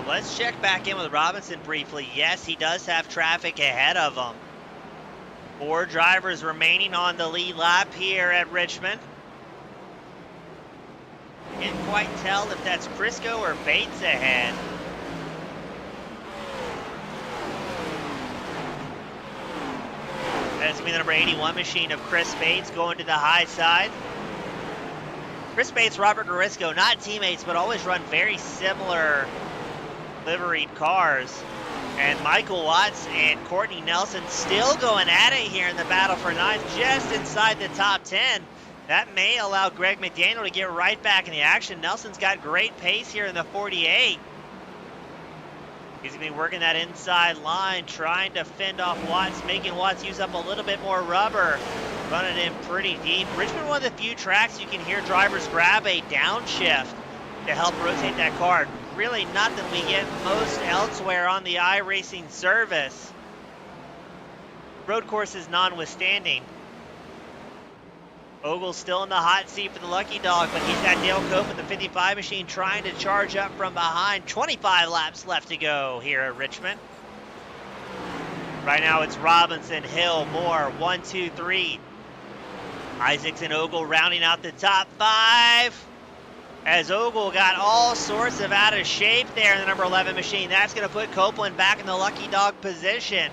Let's check back in with Robinson briefly. Yes, he does have traffic ahead of him. 4 drivers remaining on the lead lap here at Richmond. Can't quite tell if that's Briscoe or Bates ahead. That's going to be the number 81 machine of Chris Bates going to the high side. Chris Bates, Robert Garisco, not teammates, but always run very similar liveried cars. And Michael Watts and Courtney Nelson still going at it here in the battle for 9th, just inside the top 10. That may allow Greg McDaniel to get right back in the action. Nelson's got great pace here in the 48. He's going to be working that inside line, trying to fend off Watts, making Watts use up a little bit more rubber, running in pretty deep. Richmond, one of the few tracks you can hear drivers grab a downshift to help rotate that car. Really nothing we get most elsewhere on the iRacing service. Road courses notwithstanding. Ogle's still in the hot seat for the Lucky Dog, but he's got Dale Cope with the 55 machine trying to charge up from behind. 25 laps left to go here at Richmond. Right now it's Robinson, Hill, Moore, 1, 2, 3. Isaacs and Ogle rounding out the top 5. As Ogle got all sorts of out of shape there in the number 11 machine. That's going to put Copeland back in the Lucky Dog position.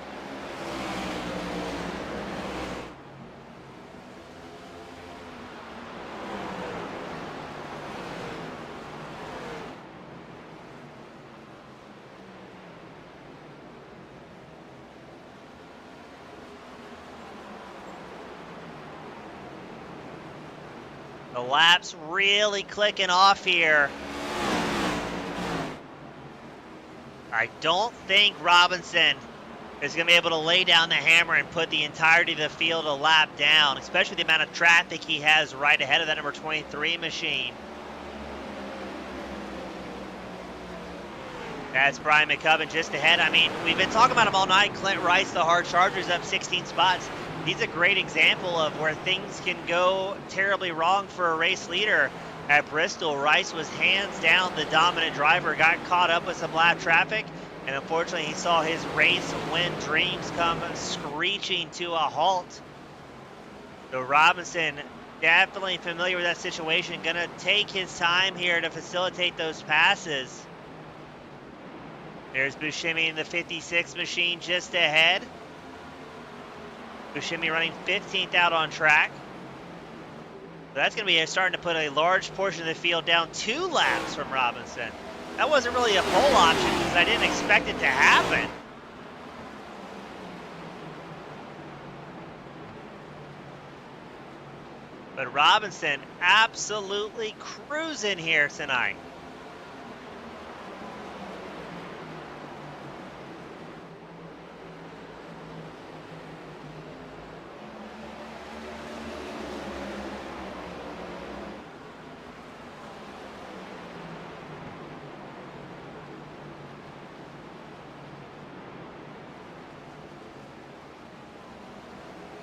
The lap's really clicking off here. I don't think Robinson is going to be able to lay down the hammer and put the entirety of the field a lap down, especially the amount of traffic he has right ahead of that number 23 machine. That's Brian McCubbin just ahead. I mean, we've been talking about him all night. Clint Rice, the hard chargers, up 16 spots. He's a great example of where things can go terribly wrong for a race leader. At Bristol, Rice was hands down the dominant driver, got caught up with some lap traffic, and unfortunately he saw his race win dreams come screeching to a halt. So Robinson, definitely familiar with that situation, gonna take his time here to facilitate those passes. There's Buscemi in the 56 machine just ahead. Buscemi running 15th out on track. So that's going to be starting to put a large portion of the field down 2 laps from Robinson. That wasn't really a pole option because I didn't expect it to happen. But Robinson absolutely cruising here tonight.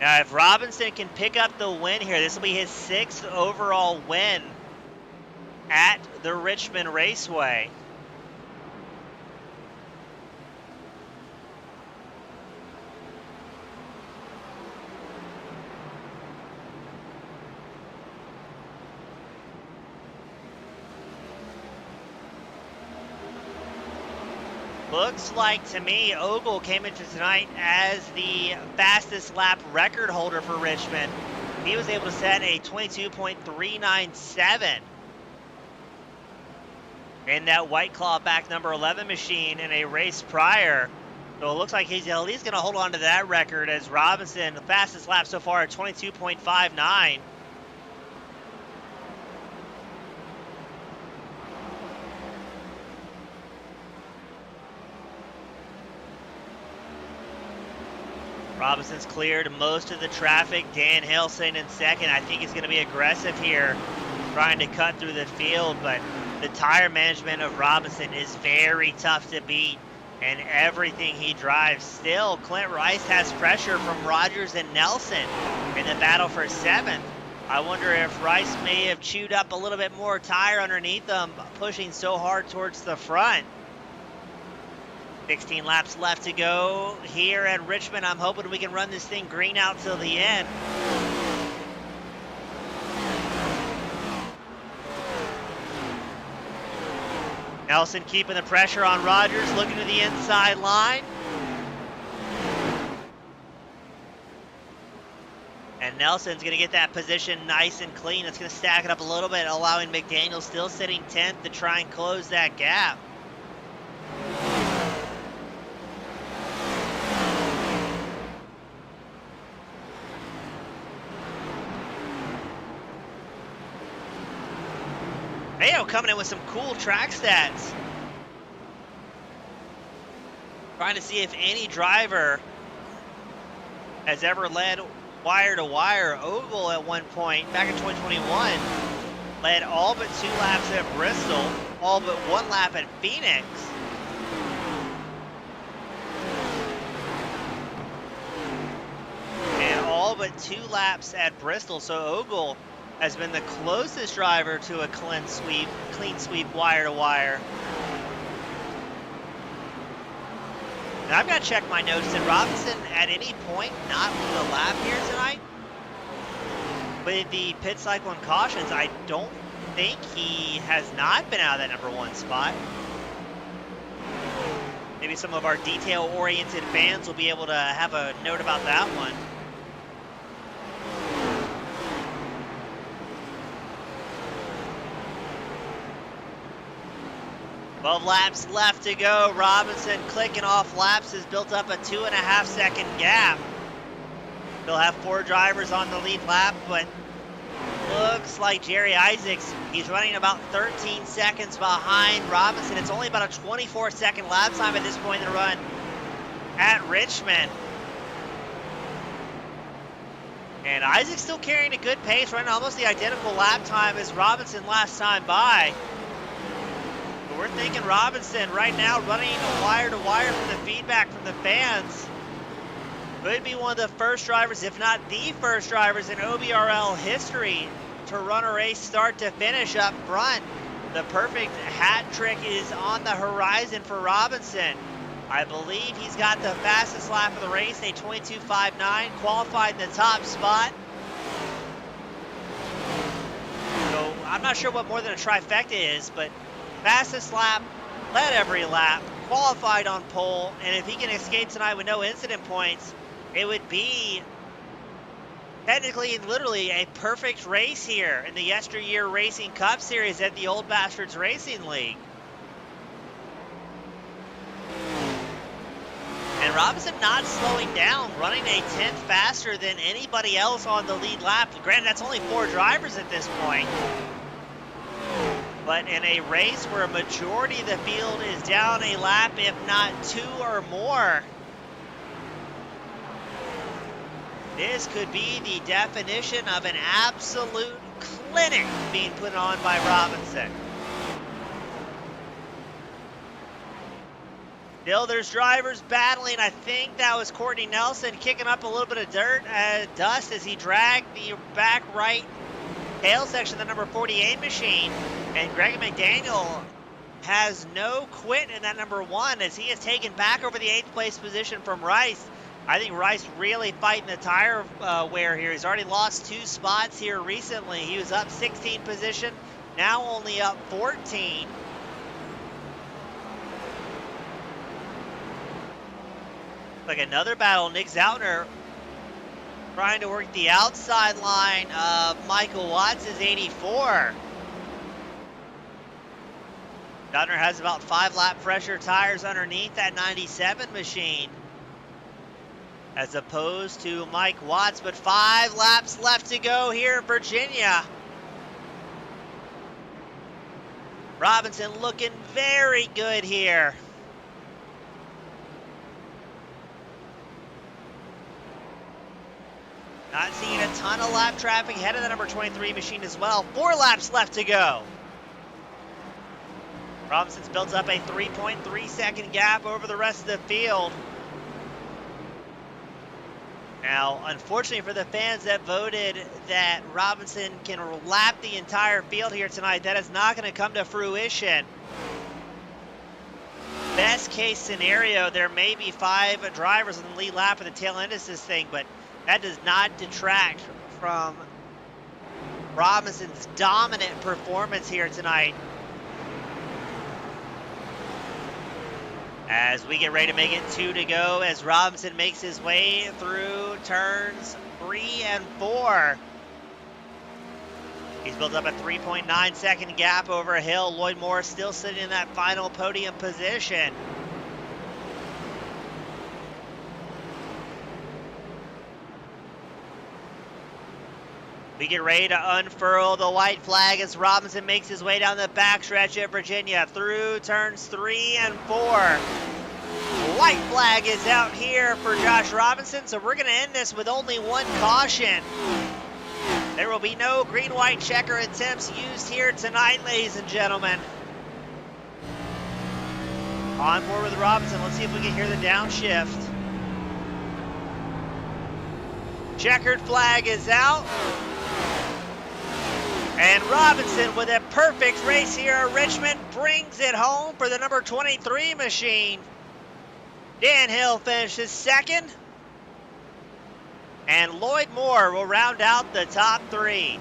Now, if Robinson can pick up the win here, this will be his 6th overall win at the Richmond Raceway. Looks like to me Ogle came into tonight as the fastest lap record holder for Richmond. He was able to set a 22.397 in that White Claw back number 11 machine in a race prior. So it looks like he's at least going to hold on to that record as Robinson, the fastest lap so far at 22.59. Robinson's cleared most of the traffic. Dan Hilson in second. I think he's going to be aggressive here, trying to cut through the field, but the tire management of Robinson is very tough to beat, and everything he drives. Still, Clint Rice has pressure from Rogers and Nelson in the battle for 7th. I wonder if Rice may have chewed up a little bit more tire underneath them, pushing so hard towards the front. 16 laps left to go here at Richmond. I'm hoping we can run this thing green out till the end. Nelson keeping the pressure on Rogers, looking to the inside line. And Nelson's going to get that position nice and clean. It's going to stack it up a little bit, allowing McDaniel still sitting 10th to try and close that gap. Mayo coming in with some cool track stats. Trying to see if any driver has ever led wire to wire. Ogle at one point back in 2021 led all but 2 laps at Bristol, all but 1 lap at Phoenix. And all but 2 laps at Bristol. So Ogle has been the closest driver to a clean sweep wire to wire. Now I've got to check my notes. Did Robinson at any point not lead a lap here tonight? With the pit cycle and cautions, I don't think he has not been out of that #1 spot. Maybe some of our detail-oriented fans will be able to have a note about that one. 12 laps left to go. Robinson clicking off laps has built up a 2.5 second gap. They'll have 4 drivers on the lead lap, but looks like Jerry Isaacs, he's running about 13 seconds behind Robinson. It's only about a 24-second lap time at this point in the run at Richmond. And Isaacs still carrying a good pace, running almost the identical lap time as Robinson last time by. But we're thinking Robinson right now running wire to wire from the feedback from the fans. Could be one of the first drivers, if not the first drivers in OBRL history to run a race start to finish up front. The perfect hat trick is on the horizon for Robinson. I believe he's got the fastest lap of the race, a 22.59, qualified in the top spot. So I'm not sure what more than a trifecta is, but fastest lap, led every lap, qualified on pole, and if he can escape tonight with no incident points, it would be technically and literally a perfect race here in the YesterYear Racing Cup Series at the Old Bastards Racing League. And Robinson not slowing down, running a 10th faster than anybody else on the lead lap. Granted, that's only 4 drivers at this point. But in a race where a majority of the field is down a lap, if not 2 or more, this could be the definition of an absolute clinic being put on by Robinson. Still, there's drivers battling. I think that was Courtney Nelson kicking up a little bit of dust as he dragged the back right tail section of the number 48 machine. And Greg McDaniel has no quit in that #1 as he has taken back over the 8th place position from Rice. I think Rice really fighting the tire wear here. He's already lost 2 spots here recently. He was up 16 position, now only up 14. Like another battle, Nick Zautner trying to work the outside line of Michael Watts' 84. Zautner has about 5 lap pressure tires underneath that 97 machine, as opposed to Mike Watts, but 5 laps left to go here in Virginia. Robinson looking very good here. Not seeing a ton of lap traffic ahead of the number 23 machine as well. 4 laps left to go. Robinson's built up a 3.3 second gap over the rest of the field. Now, unfortunately for the fans that voted that Robinson can lap the entire field here tonight, that is not going to come to fruition. best case scenario, there may be 5 drivers on the lead lap at the tail end of this thing, but that does not detract from Robinson's dominant performance here tonight. As we get ready to make it 2 to go, as Robinson makes his way through turns 3 and 4. He's built up a 3.9 second gap over a hill. Lloyd Moore still sitting in that final podium position. We get ready to unfurl the white flag as Robinson makes his way down the backstretch at Virginia through turns 3 and 4. White flag is out here for Josh Robinson, so we're going to end this with only 1 caution. There will be no green-white checker attempts used here tonight, ladies and gentlemen. On board with Robinson. Let's see if we can hear the downshift. Checkered flag is out. And Robinson, with a perfect race here at Richmond, brings it home for the number 23 machine. Dan Hill finishes second. And Lloyd Moore will round out the top 3.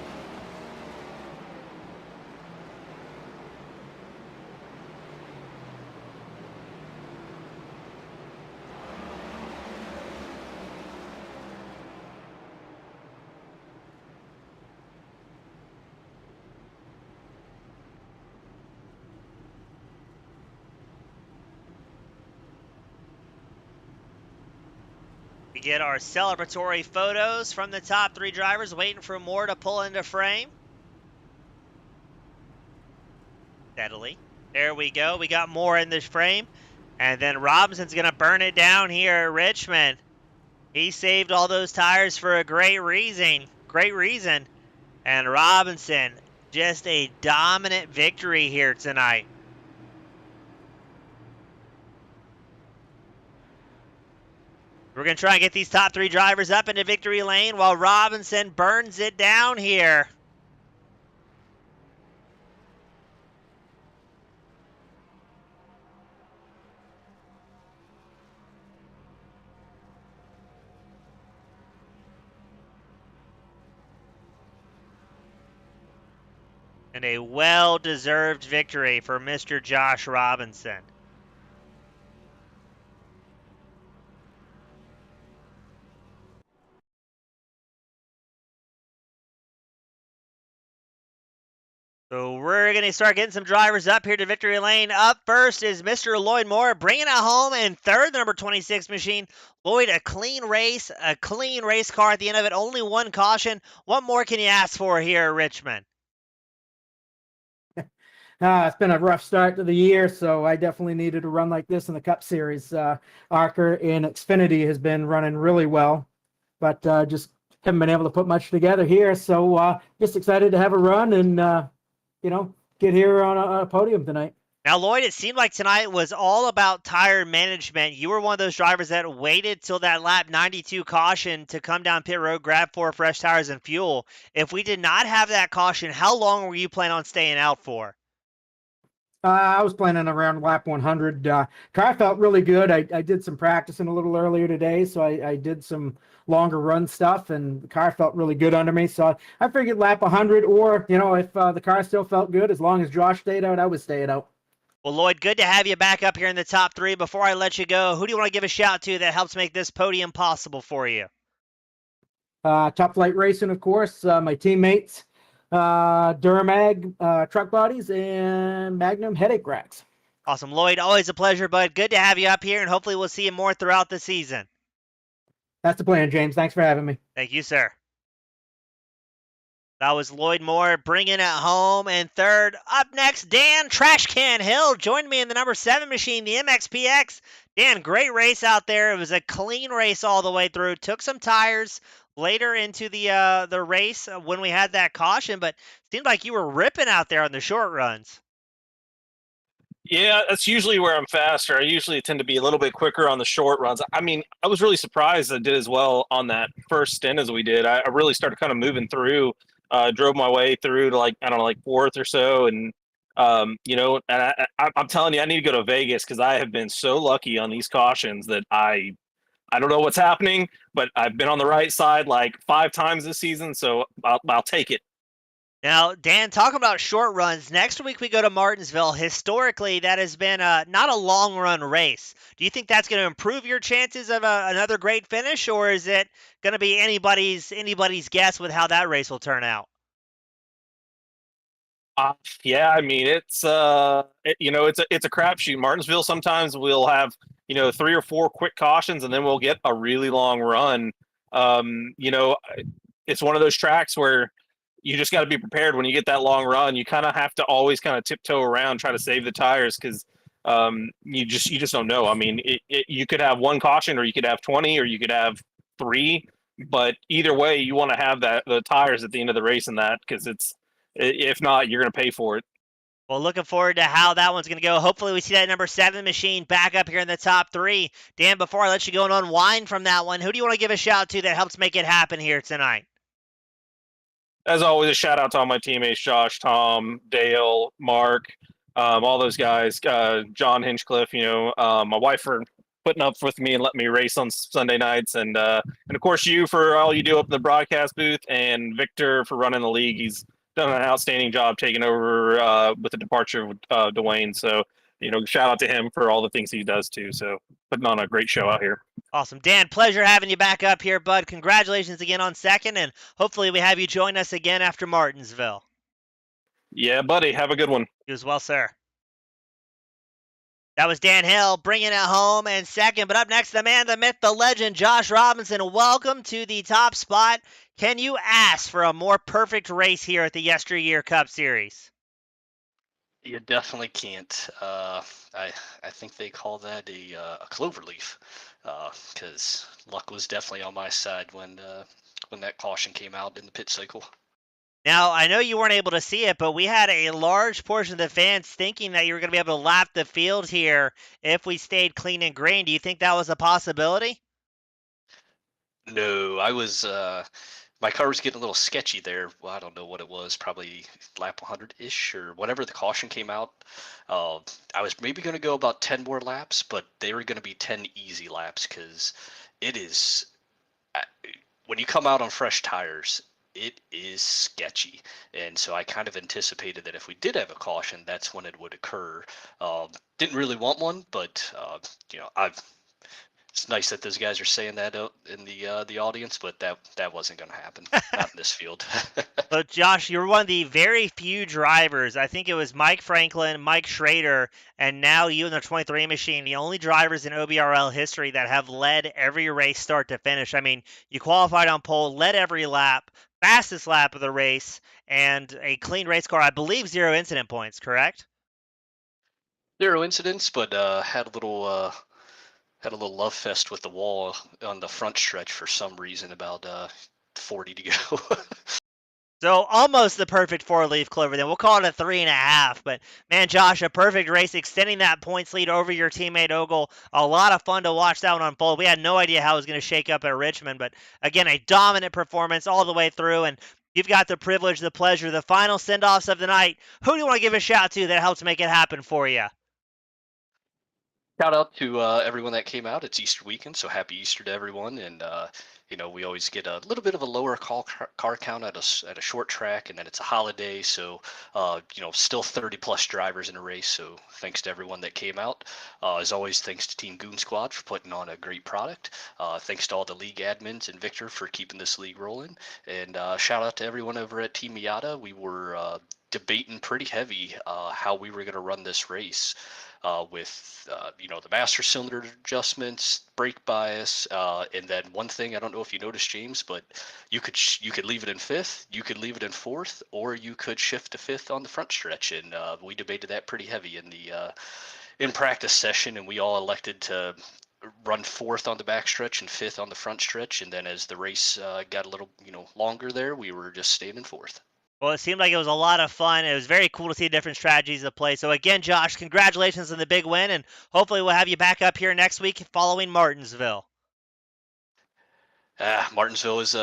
We get our celebratory photos from the top 3 drivers, waiting for Moore to pull into frame. Steadily. There we go. We got Moore in this frame. And then Robinson's going to burn it down here at Richmond. He saved all those tires for a great reason. Great reason. And Robinson, just a dominant victory here tonight. We're going to try and get these top 3 drivers up into victory lane while Robinson burns it down here. And a well-deserved victory for Mr. Josh Robinson. So we're going to start getting some drivers up here to victory lane. Up first is Mr. Lloyd Moore, bringing it home in third, the number 26 machine. Lloyd, a clean race car at the end of it. Only 1 caution. What more can you ask for here at Richmond? It's been a rough start to the year, so I definitely needed a run like this in the Cup Series. Archer in Xfinity has been running really well, but just haven't been able to put much together here. So just excited to have a run and, get here on a podium tonight. Now, Lloyd, it seemed like tonight was all about tire management. You were one of those drivers that waited till that lap 92 caution to come down pit road, grab 4 fresh tires and fuel. If we did not have that caution, how long were you planning on staying out for? I was planning around lap 100. Car felt really good. I did some practicing a little earlier today, so I did some longer run stuff, and the car felt really good under me. So I figured lap 100, or, if the car still felt good, as long as Josh stayed out, I would stay it out. Well, Lloyd, good to have you back up here in the top 3. Before I let you go, who do you want to give a shout to that helps make this podium possible for you? Top Flight Racing, of course, my teammates. Durmag truck bodies, and Magnum headache racks. Awesome. Lloyd, always a pleasure, bud. Good to have you up here, and hopefully we'll see you more throughout the season. That's the plan, James. Thanks for having me. Thank you, sir. That was Lloyd Moore bringing it home in third. Up next, Dan Trashcan Hill joined me in the number 7 machine, the MXPX. Dan, great race out there. It was a clean race all the way through. Took some tires later into the race when we had that caution, but seemed like you were ripping out there on the short runs. Yeah, that's usually where I'm faster. I usually tend to be a little bit quicker on the short runs. I mean, I was really surprised I did as well on that first stint as we did. I really started kind of moving through, drove my way through to like 4th or so, and You know, and I'm telling you, I need to go to Vegas because I have been so lucky on these cautions that I don't know what's happening, but I've been on the right side like 5 times this season, so I'll take it. Now, Dan, talking about short runs, next week we go to Martinsville. Historically, that has been not a long run race. Do you think that's going to improve your chances of another great finish, or is it going to be anybody's guess with how that race will turn out? Yeah, I mean you know, it's a crapshoot. Martinsville sometimes we'll have, you know, 3 or 4 quick cautions and then we'll get a really long run. You know, it's one of those tracks where you just got to be prepared when you get that long run. You kind of have to always kind of tiptoe around, try to save the tires because you just don't know. I mean, you could have 1 caution or you could have 20 or you could have 3, but either way, you want to have the tires at the end of the race in that because if not, you're going to pay for it. Well, looking forward to how that one's going to go. Hopefully, we see that number 7 machine back up here in the top 3. Dan, before I let you go and unwind from that one, who do you want to give a shout to that helps make it happen here tonight? As always, a shout out to all my teammates: Josh, Tom, Dale, Mark, all those guys. John Hinchcliffe, you know, my wife for putting up with me and letting me race on Sunday nights, and of course you for all you do up in the broadcast booth, and Victor for running the league. He's done an outstanding job taking over with the departure of Dwayne. So you know, shout out to him for all the things he does too. So putting on a great show out here. Awesome. Dan, pleasure having you back up here, bud. Congratulations again on second, and hopefully we have you join us again after Martinsville. Yeah, buddy. Have a good one. You as well, sir. That was Dan Hill bringing it home in second. But up next, the man, the myth, the legend, Josh Robinson. Welcome to the top spot. Can you ask for a more perfect race here at the YesterYear Cup Series? You definitely can't. I think they call that a clover leaf, because luck was definitely on my side when that caution came out in the pit cycle. Now, I know you weren't able to see it, but we had a large portion of the fans thinking that you were going to be able to lap the field here if we stayed clean and green. Do you think that was a possibility? No, I was my car was getting a little sketchy there. Well, I don't know what it was, probably lap 100-ish or whatever the caution came out. Uh, I was maybe going to go about 10 more laps, but they were going to be 10 easy laps because it is uh, when you come out on fresh tires, it is sketchy. And so I kind of anticipated that if we did have a caution, that's when it would occur. Didn't really want one, but you know, it's nice that those guys are saying that out in the audience, but that wasn't going to happen. Not in this field. So, Josh, you're one of the very few drivers. I think it was Mike Franklin, Mike Schrader, and now you in the 23 machine, the only drivers in OBRL history that have led every race start to finish. I mean, you qualified on pole, led every lap, fastest lap of the race, and a clean race car. I believe 0 incident points, correct? 0 incidents, but had a little love fest with the wall on the front stretch for some reason. About 40 to go. So almost the perfect 4-leaf clover. Then we'll call it a 3.5. But man, Josh, a perfect race, extending that points lead over your teammate Ogle. A lot of fun to watch that one unfold. We had no idea how it was going to shake up at Richmond, but again, a dominant performance all the way through. And you've got the privilege, the pleasure, the final send-offs of the night. Who do you want to give a shout to that helps make it happen for you? Shout out to everyone that came out. It's Easter weekend, so happy Easter to everyone. And you know, we always get a little bit of a lower car count at a short track, and then it's a holiday, so you know, still 30 plus drivers in a race. So thanks to everyone that came out. As always, thanks to Team Goon Squad for putting on a great product. Thanks to all the league admins and Victor for keeping this league rolling. And shout out to everyone over at Team Miata. We were debating pretty heavy how we were going to run this race. With you know, the master cylinder adjustments, brake bias, and then one thing I don't know if you noticed, James, but you could leave it in fifth, you could leave it in fourth, or you could shift to fifth on the front stretch, and we debated that pretty heavy in the in practice session, and we all elected to run fourth on the back stretch and fifth on the front stretch, and then as the race got a little, you know, longer there, we were just staying in fourth. Well, it seemed like it was a lot of fun. It was very cool to see different strategies of play. So again, Josh, congratulations on the big win, and hopefully we'll have you back up here next week following Martinsville. Martinsville is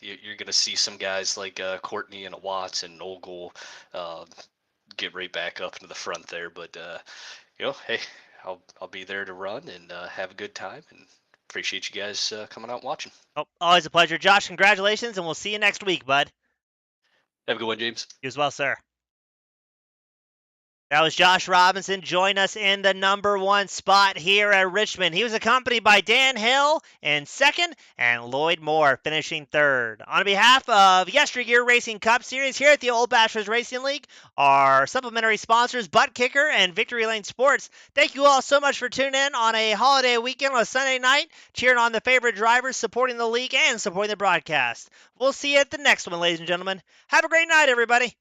you're going to see some guys like Courtney and Watts and Ogle. get right back up into the front there. But hey, I'll be there to run and have a good time, and appreciate you guys coming out and watching. Oh, always a pleasure. Josh, congratulations, and we'll see you next week, bud. Have a good one, James. You as well, sir. That was Josh Robinson. Join us in the number 1 spot here at Richmond. He was accompanied by Dan Hill in second and Lloyd Moore finishing third. On behalf of YesterYear Racing Cup Series here at the Old Bashers Racing League, our supplementary sponsors, Butt Kicker and Victory Lane Sports, thank you all so much for tuning in on a holiday weekend on a Sunday night, cheering on the favorite drivers, supporting the league, and supporting the broadcast. We'll see you at the next one, ladies and gentlemen. Have a great night, everybody.